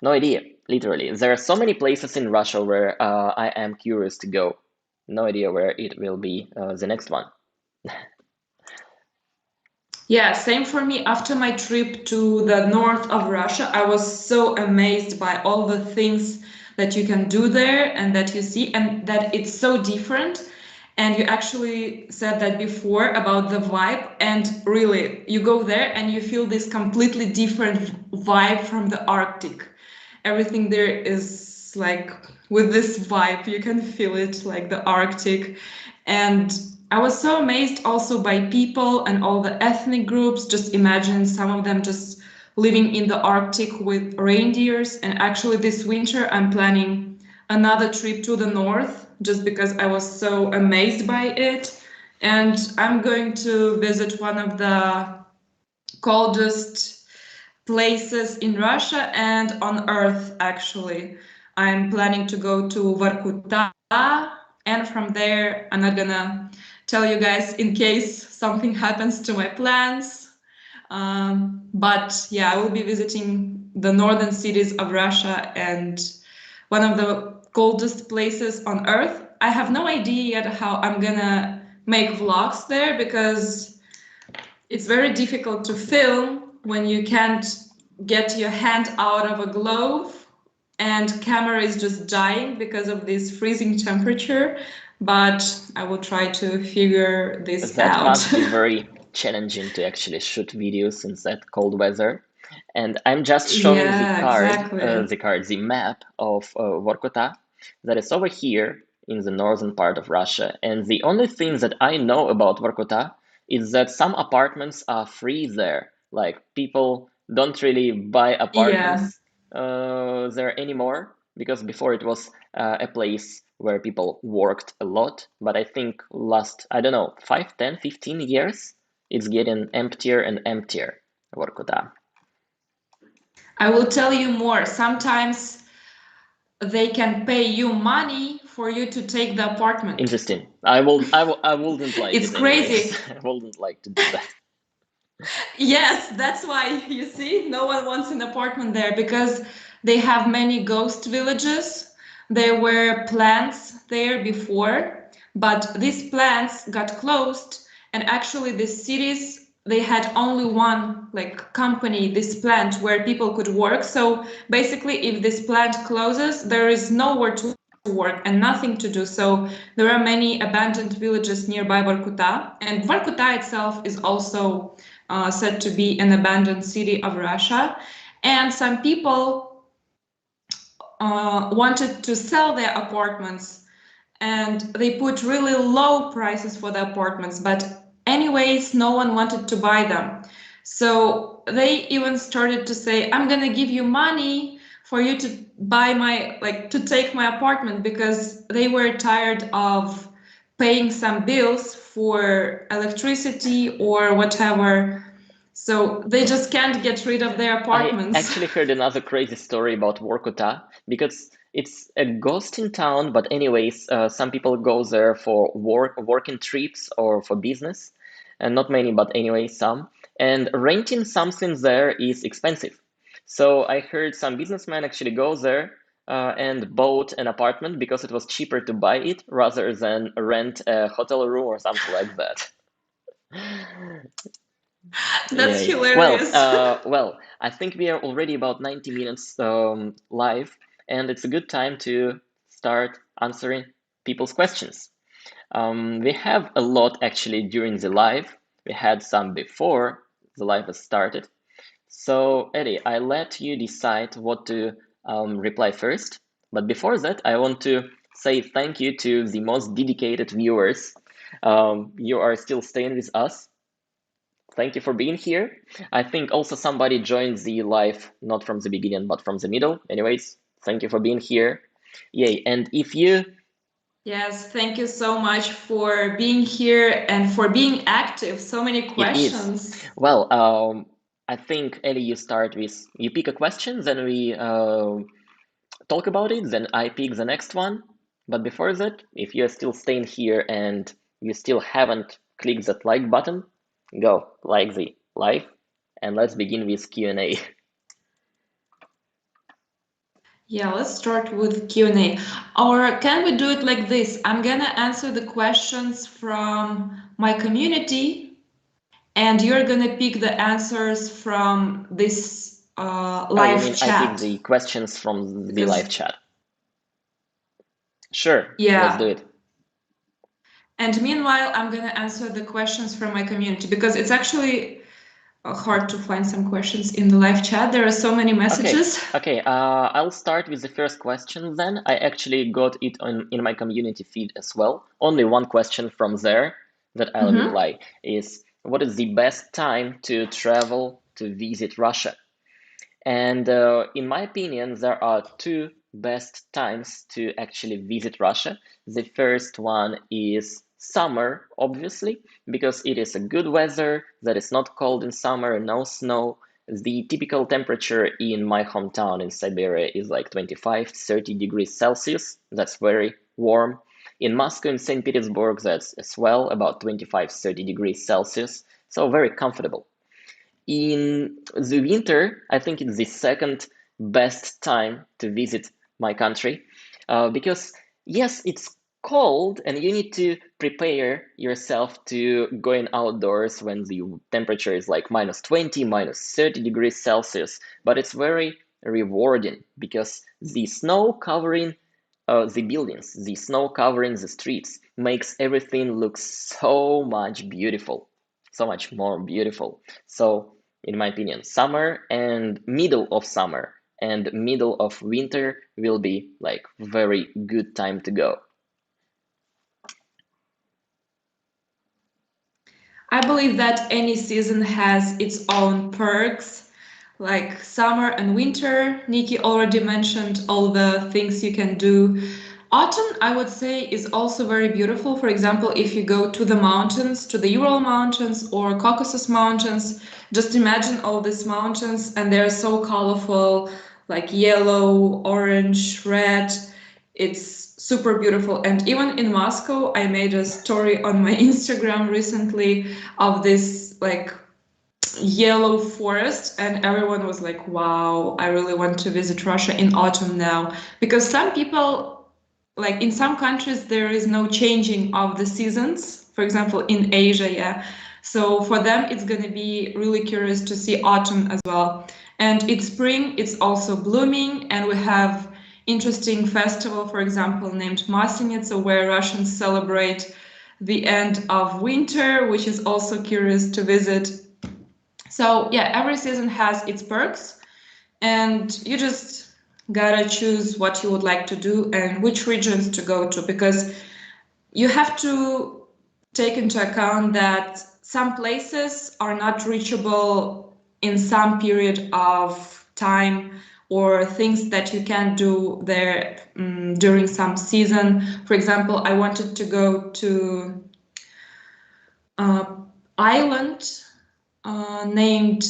no idea, literally. There are so many places in Russia where I am curious to go. No idea where it will be the next one. Yeah, same for me. After my trip to the north of Russia, I was so amazed by all the things that you can do there and that you see, and that it's so different. And you actually said that before about the vibe, and really, you go there and you feel this completely different vibe from the Arctic. Everything there is like with this vibe, you can feel it like the Arctic. And I was so amazed also by people and all the ethnic groups. Just imagine some of them just living in the Arctic with reindeers. And actually, this winter, I'm planning another trip to the north just because I was so amazed by it. and I'm going to visit one of the coldest places in Russia and on Earth, actually. I'm planning to go to Vorkuta, and from there, I'm not gonna tell you guys in case something happens to my plans. But yeah, I will be visiting the northern cities of Russia and one of the coldest places on Earth. I have no idea yet how I'm gonna make vlogs there because it's very difficult to film when you can't get your hand out of a glove and camera is just dying because of this freezing temperature. But I will try to figure this That out. must be very challenging to actually shoot videos in that cold weather. And I'm just showing Yeah, exactly. the map of Vorkuta that is over here in the northern part of Russia. And the only thing that I know about Vorkuta is that some apartments are free there. Like people don't really buy Yeah. apartments there anymore because before it was a place where people worked a lot. But I think last, I don't know, 5, 10, 15 years, it's getting emptier and emptier, Vorkuta. I will tell you more. Sometimes they can pay you money for you to take the apartment. Interesting. I wouldn't like It's it anyways. crazy. I wouldn't like to do that. Yes, that's why you see no one wants an apartment there because they have many ghost villages. There were plants there before, but these plants got closed, and actually the cities they had only one like company this plant where people could work. So basically if this plant closes, there is nowhere to work and nothing to do. So there are many abandoned villages nearby Vorkuta, and Vorkuta itself is also said to be an abandoned city of Russia. And some people wanted to sell their apartments and they put really low prices for the apartments, but anyways, no one wanted to buy them. So they even started to say, I'm gonna give you money for you to buy my, like, to take my apartment because they were tired of paying some bills for electricity or whatever. So they just can't get rid of their I apartments. actually heard another crazy story about Vorkuta because it's a ghosting town, but anyways, some people go there for working trips or for business, and not many, but anyway, some. And renting something there is expensive. So I heard some businessmen actually go there and bought an apartment because it was cheaper to buy it rather than rent a hotel room or something like that. That's Yay. Well, hilarious. I think we are already about 90 minutes live, and it's a good time to start answering people's questions. We have a lot actually during the live. We had some before the live has started. So, Eddie, I let you decide what to reply first. But before that, I want to say thank you to the most dedicated viewers. You are still staying with us. Thank you for being here. I think also somebody joined the live not from the beginning but from the middle. Anyways, thank you for being here. Yay. And if you Yes, thank you so much for being here and for being active. So many it is. questions. Well, I think Ellie, you start with you pick a question, then we talk about it, then I pick the next one. But before that, if you're still staying here and you still haven't clicked that like button, go like the live and let's begin with Q&A. Yeah, let's start with Q&A. Or can we do it like this? I'm gonna answer the questions from my community and you're gonna pick the answers from this Oh, you live mean I pick chat. the questions from the live Because, chat? Sure, let's do yeah. it. And meanwhile, I'm gonna answer the questions from my community because it's actually hard to find some questions in the live chat. There are so many Okay, messages. okay. I'll start with the first question then. I actually got it in my community feed as well. Only one question from there that I'll reply is, what is the best time to travel to visit Russia? And in my opinion, there are two best times to actually visit Russia. The first one is Summer, obviously, because it is a good weather that is not cold in summer, no snow. The typical temperature in my hometown in Siberia is like 25, 30 degrees Celsius. That's very warm. In Moscow and St. Petersburg, that's as well about 25, 30 degrees Celsius. So very comfortable. In the winter, I think it's the second best time to visit my country because, yes, it's cold and you need to prepare yourself to going outdoors when the temperature is like minus 20, minus 30 degrees Celsius. But it's very rewarding because the snow covering the buildings, the snow covering the streets makes everything look so much beautiful, so much more beautiful. So, in my opinion, summer and middle of summer and middle of winter will be like very good time to go. I believe that any season has its own perks, like summer and winter. Nikki already mentioned all the things you can do. Autumn, I would say, is also very beautiful. For example, if you go to the mountains, to the Ural Mountains or Caucasus Mountains, just imagine all these mountains and they're so colorful, like yellow, orange, red. It's super beautiful. And even in Moscow, I made a story on my Instagram recently of this like yellow forest, and everyone was like, wow, I really want to visit Russia in autumn now. Because some people, like in some countries, there is no changing of the seasons. For example, in Asia, yeah. So for them, it's going to be really curious to see autumn as well. And in spring, it's also blooming, and we have interesting festival, for example, named Maslenitsa, where Russians celebrate the end of winter, which is also curious to visit. So yeah, every season has its perks, and you just gotta choose what you would like to do and which regions to go to, because you have to take into account that some places are not reachable in some period of time, or things that you can do there during some season. For example, I wanted to go to uh, island named,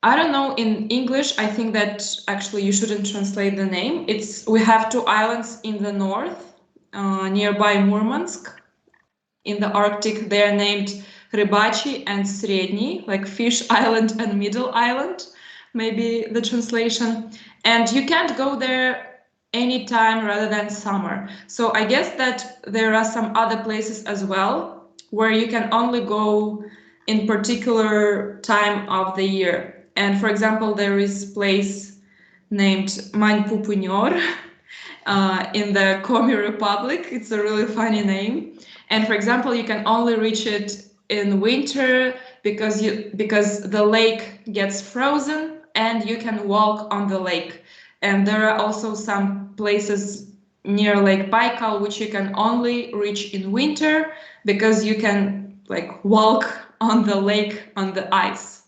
I don't know in English. I think that actually you shouldn't translate the name. It's, we have two islands in the north, nearby Murmansk, in the Arctic. They are named Rybachi and Sredny, like Fish Island and Middle Island, maybe the translation. And you can't go there anytime rather than summer. So I guess that there are some other places as well where you can only go in particular time of the year. And for example, there is place named Manpupunyor in the Komi Republic. It's a really funny name. And for example, you can only reach it in winter because the lake gets frozen and you can walk on the lake. And there are also some places near Lake Baikal which you can only reach in winter because you can like walk on the lake on the ice.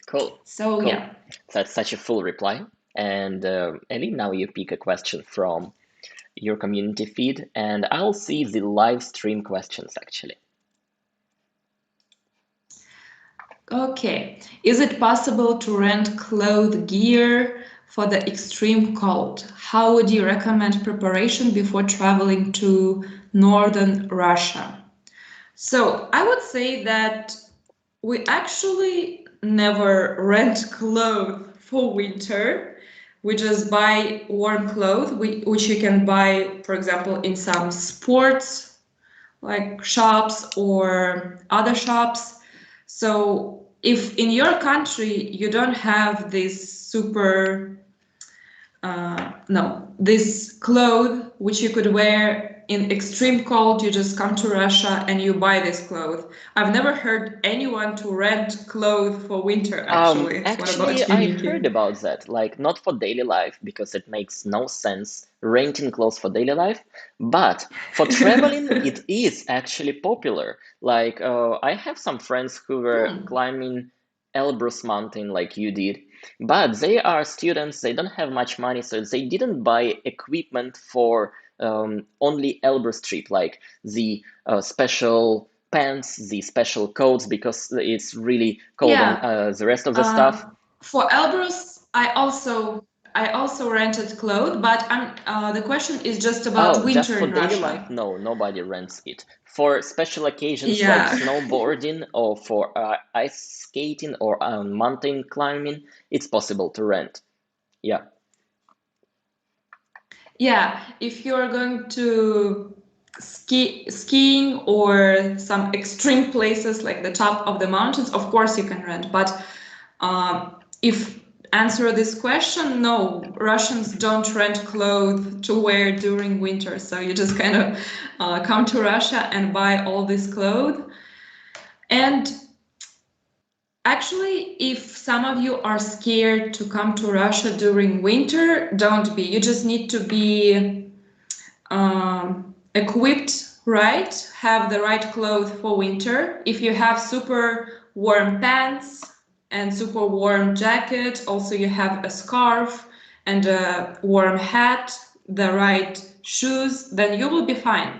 Cool, So cool. yeah. That's such a full reply. And Ellie, now you pick a question from your community feed, and I'll see the live stream questions actually. Okay. Is it possible to rent cloth gear for the extreme cold? How would you recommend preparation before traveling to northern Russia? So I would say that we actually never rent clothes for winter. We just buy warm clothes, which you can buy, for example, in some sports like shops or other shops. So if in your country you don't have this super no, this cloth which you could wear in extreme cold, you just come to Russia and you buy this clothes. I've never heard anyone to rent clothes for winter actually. What Actually, about you, I heard Niki? about that. Like, not for daily life, because it makes no sense renting clothes for daily life. But for traveling, it is actually popular. Like, I have some friends who were Hmm. climbing Elbrus Mountain like you did, but they are students, they don't have much money, so they didn't buy equipment for only elbow strip, like the special pants, the special coats, because it's really cold on Yeah. the rest of the stuff. Uh, for Elbrus, I also rented clothes, but the question is just about Oh, just winter for in daily life? Russia. No, nobody rents it. For special occasions like Yeah. snowboarding or for ice skating or mountain climbing, it's possible to rent. Yeah. Yeah, if you're going to skiing or some extreme places like the top of the mountains, of course you can rent. But if answer this question, no, Russians don't rent clothes to wear during winter. So you just kind of come to Russia and buy all this clothes. And actually, if some of you are scared to come to Russia during winter, don't be. You just need to be equipped right, have the right clothes for winter. If you have super warm pants and super warm jacket, also you have a scarf and a warm hat, the right shoes, then you will be fine.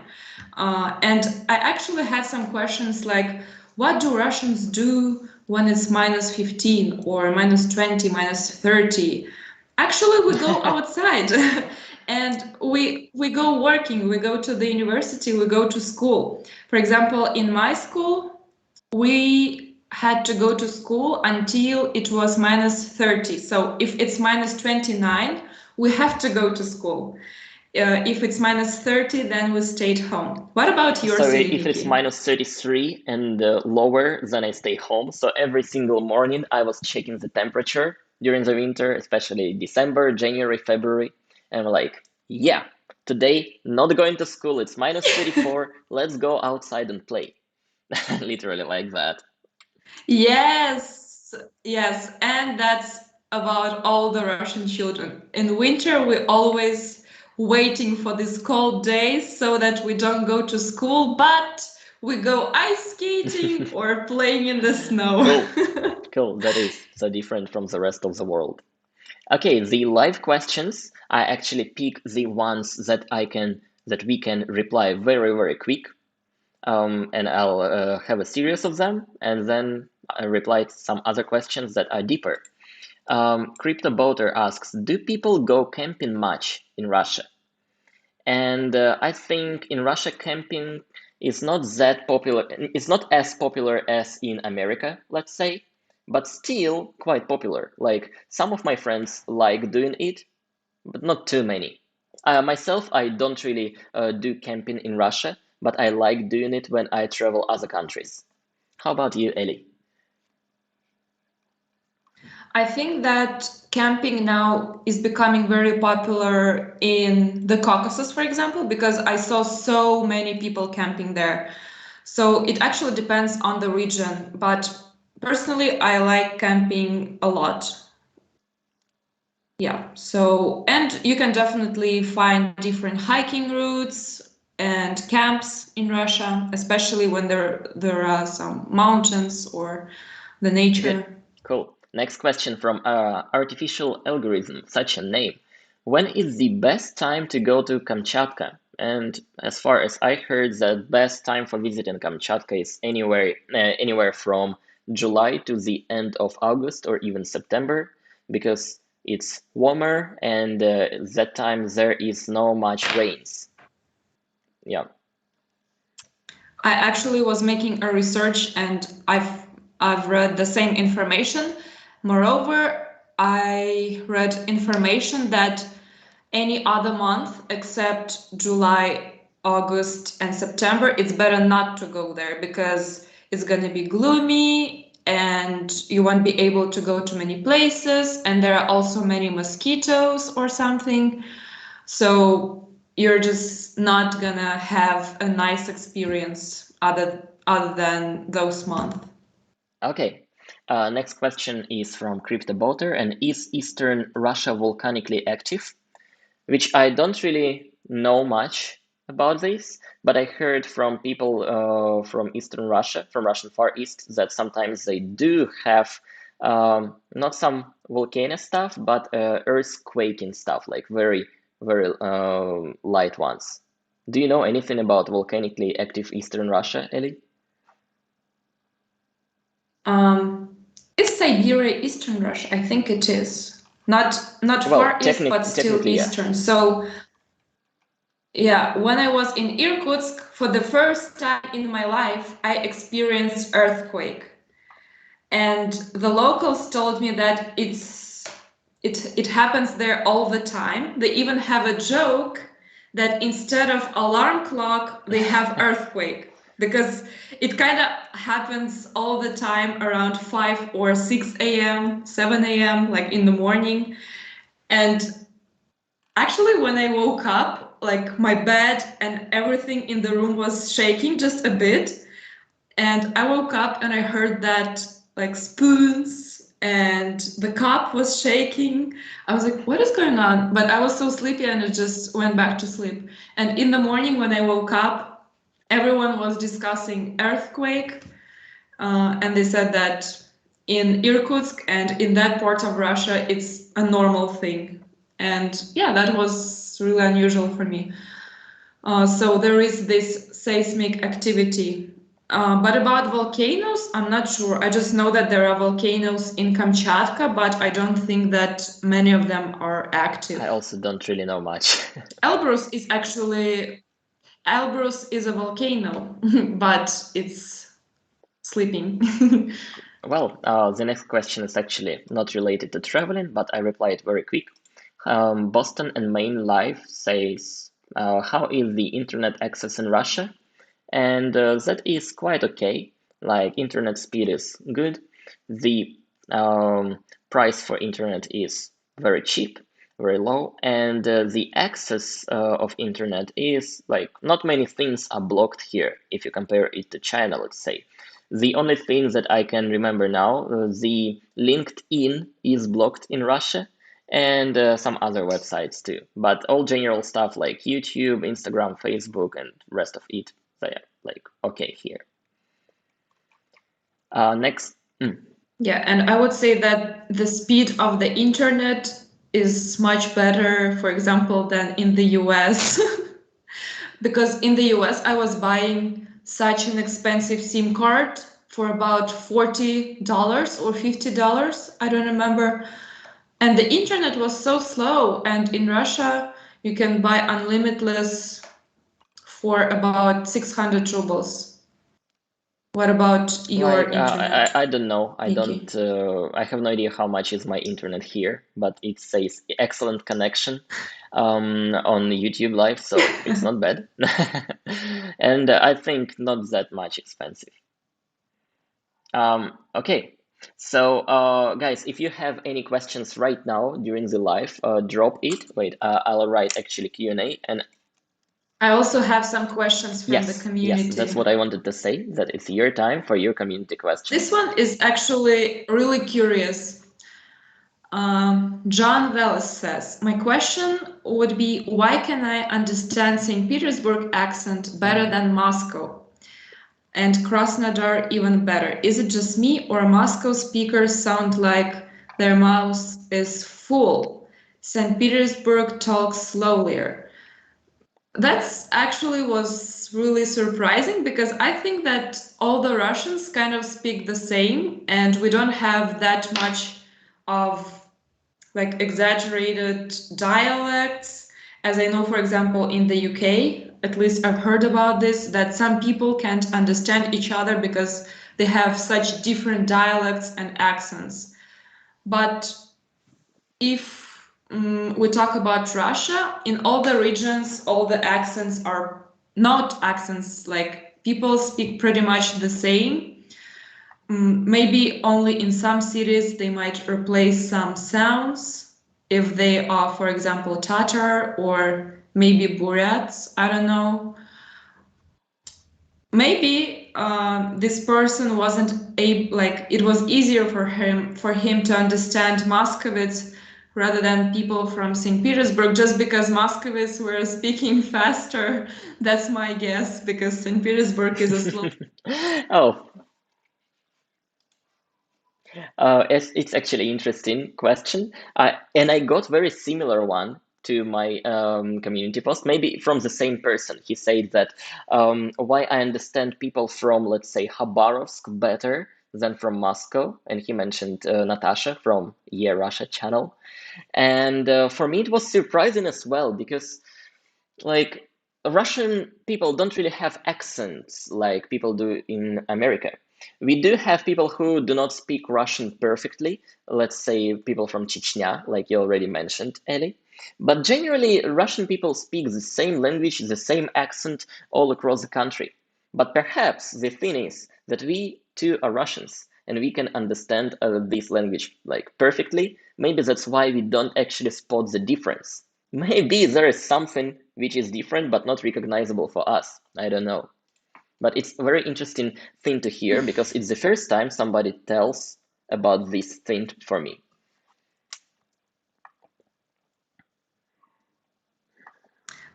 And I actually had some questions like, what do Russians do when it's minus 15 or minus 20, minus 30? Actually, we go outside and we go working, we go to the university, we go to school. For example, in my school, we had to go to school until it was minus 30. So if it's minus 29, we have to go to school. If it's minus 30, then we stayed home. What about your So city, if it's Nikki? minus 33 and lower, then I stay home. So every single morning I was checking the temperature during the winter, especially December, January, February. And I'm like, yeah, today not going to school. It's minus 34. Let's go outside and play. Literally like that. Yes, yes, and that's about all the Russian children. In winter, we're always waiting for these cold days so that we don't go to school, but we go ice skating or playing in the snow. Cool. Cool. That is so different from the rest of the world. Okay, the live questions, I actually pick the ones that we can reply very, very quick. And I'll have a series of them, and then I reply to some other questions that are deeper. Crypto Boater asks, do people go camping much in Russia? And I think in Russia, camping is not that popular. It's not as popular as in America, let's say, but still quite popular. Like some of my friends like doing it, but not too many. Myself, I don't really do camping in Russia, but I like doing it when I travel other countries. How about you, Ellie? I think that camping now is becoming very popular in the Caucasus, for example, because I saw so many people camping there. So it actually depends on the region, but personally, I like camping a lot. Yeah, so, and you can definitely find different hiking routes and camps in Russia, especially when there are some mountains or the Good. nature. Cool. Next question from artificial algorithm, such a name. When is the best time to go to Kamchatka? And as far as I heard, the best time for visiting Kamchatka is anywhere from July to the end of August or even September, because it's warmer and that time there is no much rains. Yeah. I actually was making a research and I've read the same information. Moreover, I read information that any other month except July, August, and September, it's better not to go there because it's going to be gloomy and you won't be able to go to many places, and there are also many mosquitoes or something. So you're just not gonna have a nice experience other than those months. Okay. Next question is from CryptoBotter, and is Eastern Russia volcanically active? Which I don't really know much about this, but I heard from people from Eastern Russia, from Russian Far East, that sometimes they do have not some volcano stuff, but earthquaking stuff, like very very light ones. Do you know anything about volcanically active Eastern Russia, Ellie? Um, is Siberia Eastern Russia? I think it is. Not Well, far east, but still technically, yeah. eastern. So yeah, when I was in Irkutsk for the first time in my life, I experienced earthquake. And the locals told me that it happens there all the time. They even have a joke that instead of alarm clock, they have earthquake because it kind of happens all the time around 5 or 6 a.m., 7 a.m., like in the morning. And actually, when I woke up, like my bed and everything in the room was shaking just a bit. And I woke up and I heard that like spoons and the cup was shaking. I was like, what is going on? But I was so sleepy and I just went back to sleep. And in the morning when I woke up, everyone was discussing earthquake. And they said that in Irkutsk and in that part of Russia, it's a normal thing. And yeah, that was really unusual for me. So there is this seismic activity. But about volcanoes, I'm not sure. I just know that there are volcanoes in Kamchatka, but I don't think that many of them are I active. also don't really know much. Elbrus is actually Elbrus is a volcano, but it's sleeping. Well, the next question is actually not related to traveling, but I replied very quick. Boston and Main Life says, how is the internet access in Russia? And that is quite okay. Like internet speed is good. The price for internet is very cheap, very low, and the access of internet is like not many things are blocked here if you compare it to China, let's say. The only thing that I can remember now, the LinkedIn is blocked in Russia, and some other websites too. But all general stuff like YouTube, Instagram, Facebook, and rest of it, they are like okay here. Next. Mm. Yeah, and I would say that the speed of the internet is much better, for example, than in the US. Because in the US, I was buying such an expensive SIM card for about $40 or $50. I don't remember. And the internet was so slow. And in Russia, you can buy unlimitless for about 600 rubles. What about your Like internet, I don't know. I Nikki? don't. I have no idea how much is my internet here, but it says excellent connection on YouTube Live, so it's not bad. And I think not that much expensive. Okay. So, guys, if you have any questions right now during the live, drop it. Wait, I'll write actually Q&A. And I also have some questions from the yes, that's community. what I wanted to say, that it's your time for your community This questions. one is actually really curious. John Wells says, my question would be, why can I understand St. Petersburg accent better than Moscow and Krasnodar even better? Is it just me or Moscow speakers sound like their mouth is full? St. Petersburg talks slowlier. That's actually was really surprising because I think that all the Russians kind of speak the same and we don't have that much of like exaggerated dialects. As I know, for example, in the UK, at least I've heard about this, that some people can't understand each other because they have such different dialects and accents. But if we talk about Russia, in all the regions, all the accents are not accents, like people speak pretty much the same. Maybe only in some cities they might replace some sounds if they are, for example, Tatar or maybe Buryats. I don't know. Maybe this person wasn't able, like it was easier for him to understand Moscowitz rather than people from St. Petersburg, just because Moscowitz were speaking faster. That's my guess, because St. Petersburg is a slow. Oh, it's actually interesting question. And I got very similar one to my community post, maybe from the same person. He said that why I understand people from, let's say, Khabarovsk better than from Moscow, and he mentioned Natasha from Yeah Russia channel. And for me, it was surprising as well because, like, Russian people don't really have accents like people do in America. We do have people who do not speak Russian perfectly, let's say people from Chechnya, like you already mentioned, Ellie. But generally, Russian people speak the same language, the same accent all across the country. But perhaps the thing is that we too are Russians and we can understand this language like perfectly. Maybe that's why we don't actually spot the difference. Maybe there is something which is different but not recognizable for us. I don't know. But it's a very interesting thing to hear because it's the first time somebody tells about this thing for me.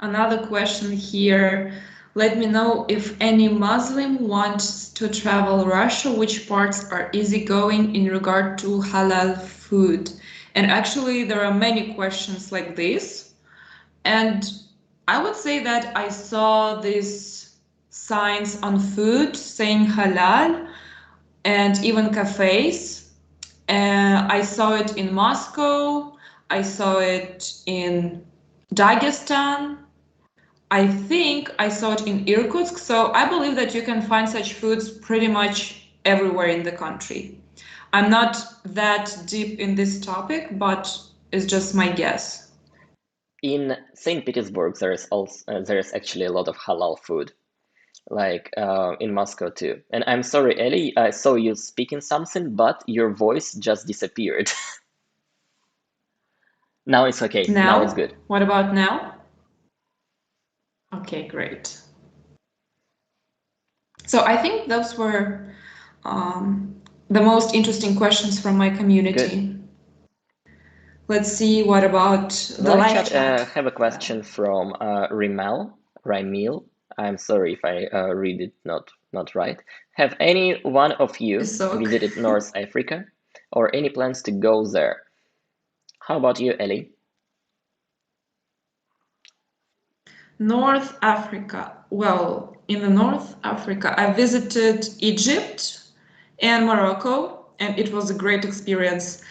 Another question here. Let me know if any Muslim wants to travel Russia, which parts are easygoing in regard to halal food. And actually, there are many questions like this. And I would say that I saw these signs on food saying halal and even cafes. I saw it in Moscow. I saw it in Dagestan. I think I saw it in Irkutsk. So I believe that you can find such foods pretty much everywhere in the country. I'm not that deep in this topic, but it's just my guess. In St. Petersburg, there is actually a lot of halal food, like in Moscow too. And I'm sorry, Ellie, I saw you speaking something, but your voice just disappeared. Now it's okay. Now it's Now, good. what about now? Okay, great. So I think those were the most interesting questions from my Good. community. Let's see what about The the live live chat chat. have a question from Rimil. I'm sorry if I read it not right. Have any one of you So, visited North Africa or any plans to go there? How about you, Ellie? North Africa. Well, in the North Africa, I visited Egypt and Morocco, and it was a great experience.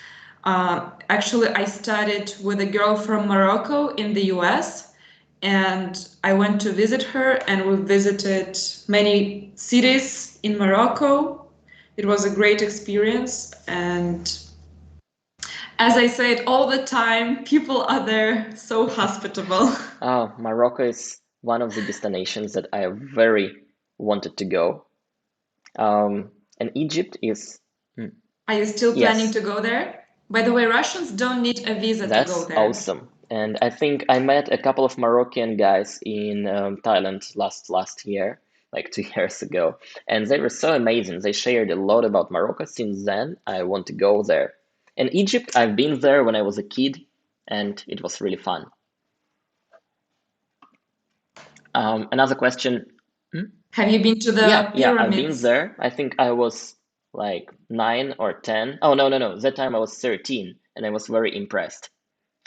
Actually, I studied with a girl from Morocco in the US, and I went to visit her, and we visited many cities in Morocco. It was a great experience, and as I say it all the time, people are there so hospitable. Oh, Morocco is one of the destinations that I very wanted to go. And Egypt is, hmm, Are you still planning yes, to go there? By the way, Russians don't need a visa to go that's there. awesome. And I think I met a couple of Moroccan guys in Thailand last year, like 2 years ago, and they were so amazing. They shared a lot about Morocco. Since then, I want to go there. And Egypt, I've been there when I was a kid, and it was really fun. Another question. Hmm? Have you been to Yeah, the yeah, I've been pyramids? there. I think I was like 9 or 10. Oh, no. That time I was 13, and I was very impressed.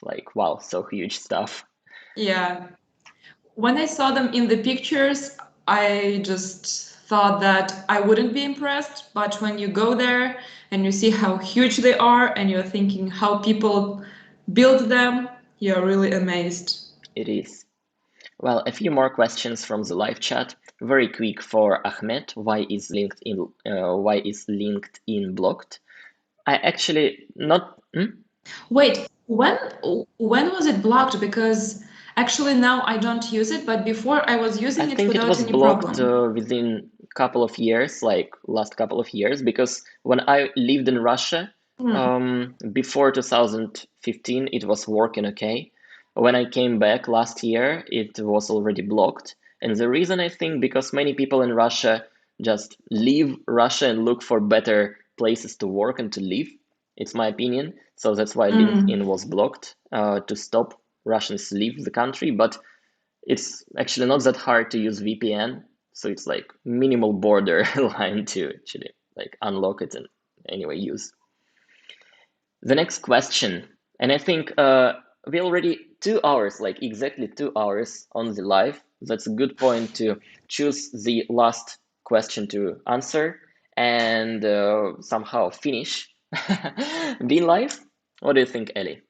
Like, wow, so huge stuff. Yeah. When I saw them in the pictures, I just thought that I wouldn't be impressed. But when you go there and you see how huge they are and you're thinking how people build them, you're really amazed. It is. Well, a few more questions from the live chat. Very quick for Ahmed. Why is LinkedIn blocked? I actually not. Wait, when was it blocked? Because actually now I don't use it, but before I was I using it think it without was any blocked problem. within couple of years, like last couple of years, because when I lived in Russia, Hmm. before 2015, it was working okay. When I came back last year, it was already blocked. And the reason I think because many people in Russia just leave Russia and look for better places to work and to live. It's my opinion. So that's why Mm. LinkedIn was blocked to stop Russians leave the country. But it's actually not that hard to use VPN, so it's like minimal border line to actually like unlock it and anyway use. The next question, and I think we already 2 hours, like exactly 2 hours on the live. That's a good point to choose the last question to answer and somehow finish being live. What do you think, Ellie?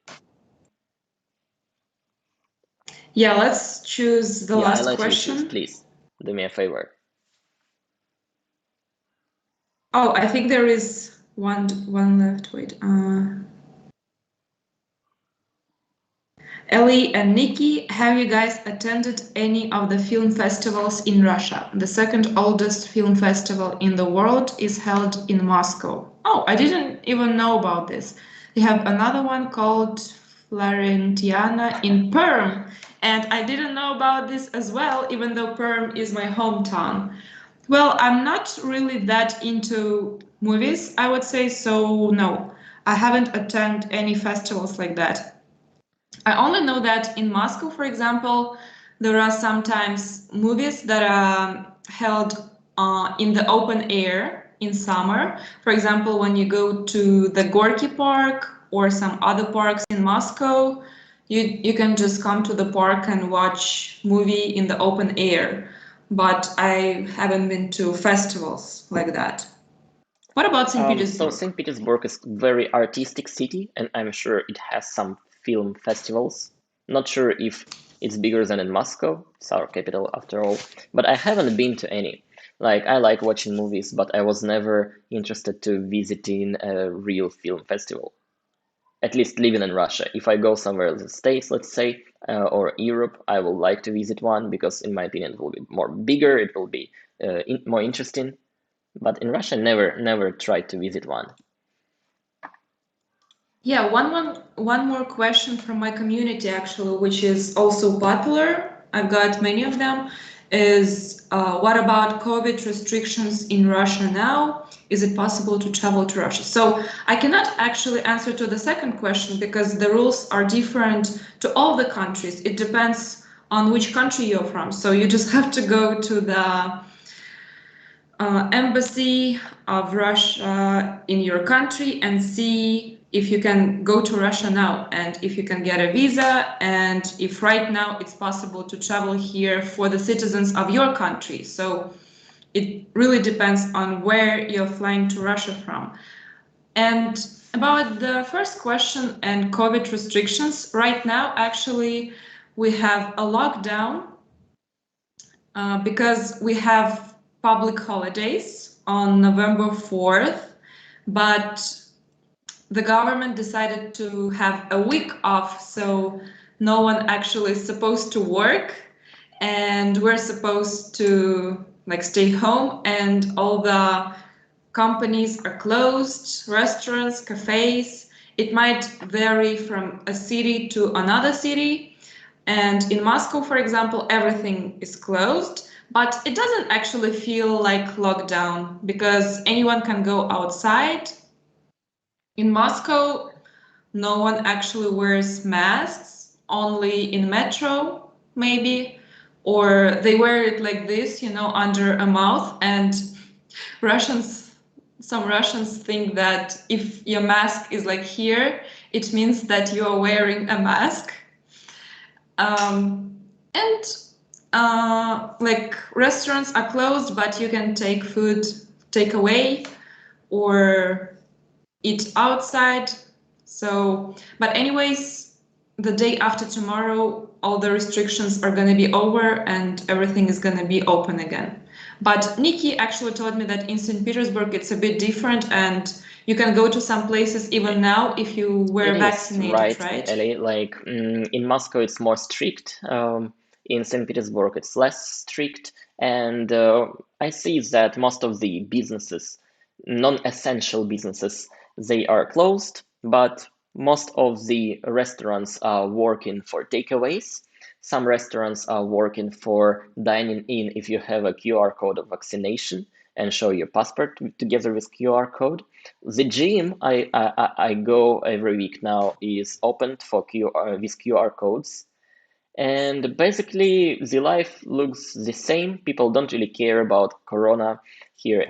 Yeah, let's choose the Yeah, I last let you choose. question. Please do me a favor. Oh, I think there is one left. Wait. Ellie and Niki, have you guys attended any of the film festivals in Russia? The second oldest film festival in the world is held in Moscow. Oh, I didn't even know about this. They have another one called Florentiana in Perm, and I didn't know about this as well, even though Perm is my hometown. Well, I'm not really that into movies, I would say, so no, I haven't attended any festivals like that. I only know that in Moscow, for example, there are sometimes movies that are held in the open air in summer. For example, when you go to the Gorky Park or some other parks in Moscow, you can just come to the park and watch movie in the open air. But I haven't been to festivals like that. What about St. So Petersburg? St. Petersburg is a very artistic city, and I'm sure it has some film festivals. Not sure if it's bigger than in Moscow, it's our capital after all, but I haven't been to any. Like, I like watching movies, but I was never interested to visiting a real film festival. At least living in Russia. If I go somewhere in the States, let's say, or Europe, I will like to visit one because, in my opinion, it will be more bigger, it will be more interesting. But in Russia, never tried to visit one. Yeah, one more question from my community actually, which is also popular. I've got many of them. Is what about COVID restrictions in Russia now? Is it possible to travel to Russia? So I cannot actually answer to the second question because the rules are different to all the countries. It depends on which country you're from. So you just have to go to the embassy of Russia in your country and see if you can go to Russia now and if you can get a visa and if right now it's possible to travel here for the citizens of your country. So it really depends on where you're flying to Russia from. And about the first question and COVID restrictions, right now actually we have a lockdown because we have public holidays on November 4th, but the government decided to have a week off, so no one actually is supposed to work, and we're supposed to like stay home, and all the companies are closed, restaurants, cafes. It might vary from a city to another city. And in Moscow, for example, everything is closed, but it doesn't actually feel like lockdown because anyone can go outside. In Moscow, no one actually wears masks, only in metro, maybe, or they wear it like this, under a mouth. And Russians, some Russians think that if your mask is like here, it means that you are wearing a mask. And like restaurants are closed, but you can take food take away or eat outside. So, but anyways, the day after tomorrow, all the restrictions are going to be over and everything is going to be open again. But Niki actually told me that in St. Petersburg it's a bit different and you can go to some places even now if you It were is vaccinated, right, right? Ellie. Like in Moscow, it's more strict. In St. Petersburg, it's less strict. And I see that most of the businesses, non-essential businesses, they are closed, but most of the restaurants are working for takeaways. Some restaurants are working for dining in if you have a QR code of vaccination and show your passport together with QR code. The gym I go every week now is opened for with QR codes, and basically the life looks the same. People don't really care about Corona here.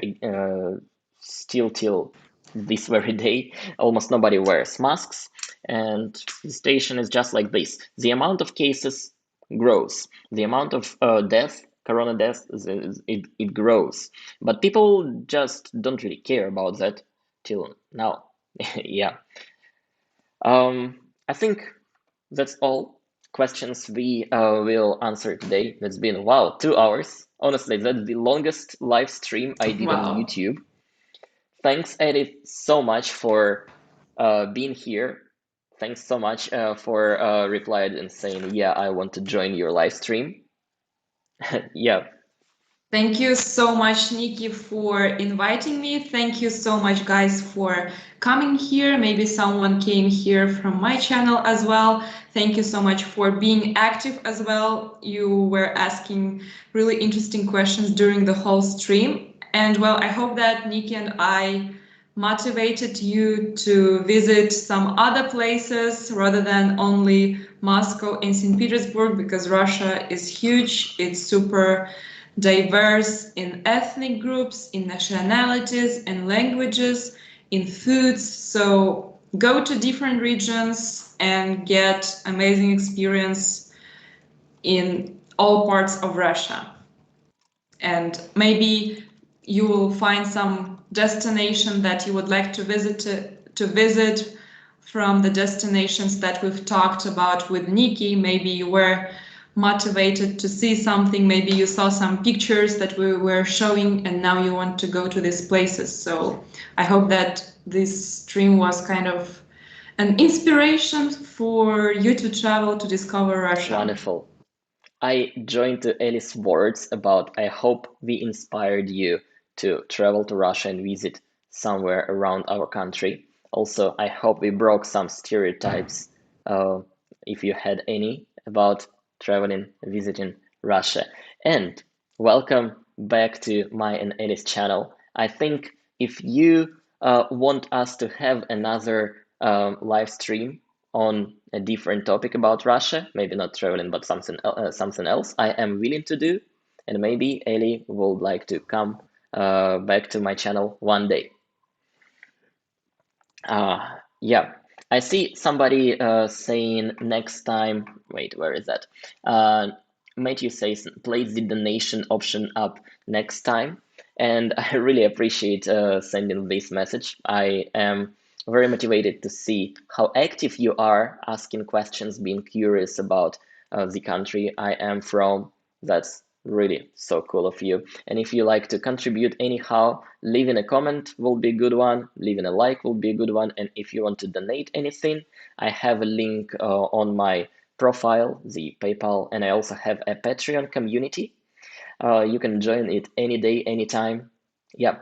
Still till this very day, almost nobody wears masks, and the situation is just like this. The amount of cases grows. The amount of corona death, it grows. But people just don't really care about that till now. Yeah. I think that's all questions we will answer today. It's been, wow, 2 hours. Honestly, that's the longest live stream I did on Wow. YouTube. Thanks, Ellie, so much for being here. Thanks so much for replying and saying, yeah, I want to join your live stream. Yeah, Thank you so much, Nikki, for inviting me. Thank you so much, guys, for coming here. Maybe someone came here from my channel as well. Thank you so much for being active as well. You were asking really interesting questions during the whole stream. And well, I hope that Nikki and I motivated you to visit some other places rather than only Moscow and St. Petersburg, because Russia is huge. It's super diverse in ethnic groups, in nationalities, in languages, in foods. So go to different regions and get amazing experience in all parts of Russia. And maybe you will find some destination that you would like to visit from the destinations that we've talked about with Niki. Maybe you were motivated to see something, maybe you saw some pictures that we were showing and now you want to go to these places. So I hope that this stream was kind of an inspiration for you to travel to discover Russia. wonderful. I joined to Ellie's words about I hope we inspired you to travel to Russia and visit somewhere around our country. Also, I hope we broke some stereotypes, uh, if you had any, about traveling, visiting Russia. And welcome back to my and Ellie's channel. I think if you want us to have another live stream on a different topic about Russia, maybe not traveling, but something else, I am willing to do. And maybe Ellie would like to come back to my channel one day. Yeah, I see somebody saying next time. Wait, where is that? Matthew says, place the donation option up next time. And I really appreciate sending this message. I am very motivated to see how active you are asking questions, being curious about the country I am from. That's really so cool of you. And if you like to contribute anyhow, leaving a comment will be a good one, leaving a like will be a good one. And if you want to donate anything, I have a link on my profile, the PayPal, and I also have a Patreon community. You can join it any day, anytime. Yeah.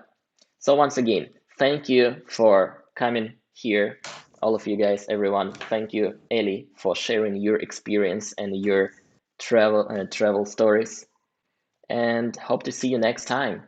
So once again, thank you for coming here, all of you guys, everyone. Thank you, Ellie, for sharing your experience and your travel stories, and hope to see you next time.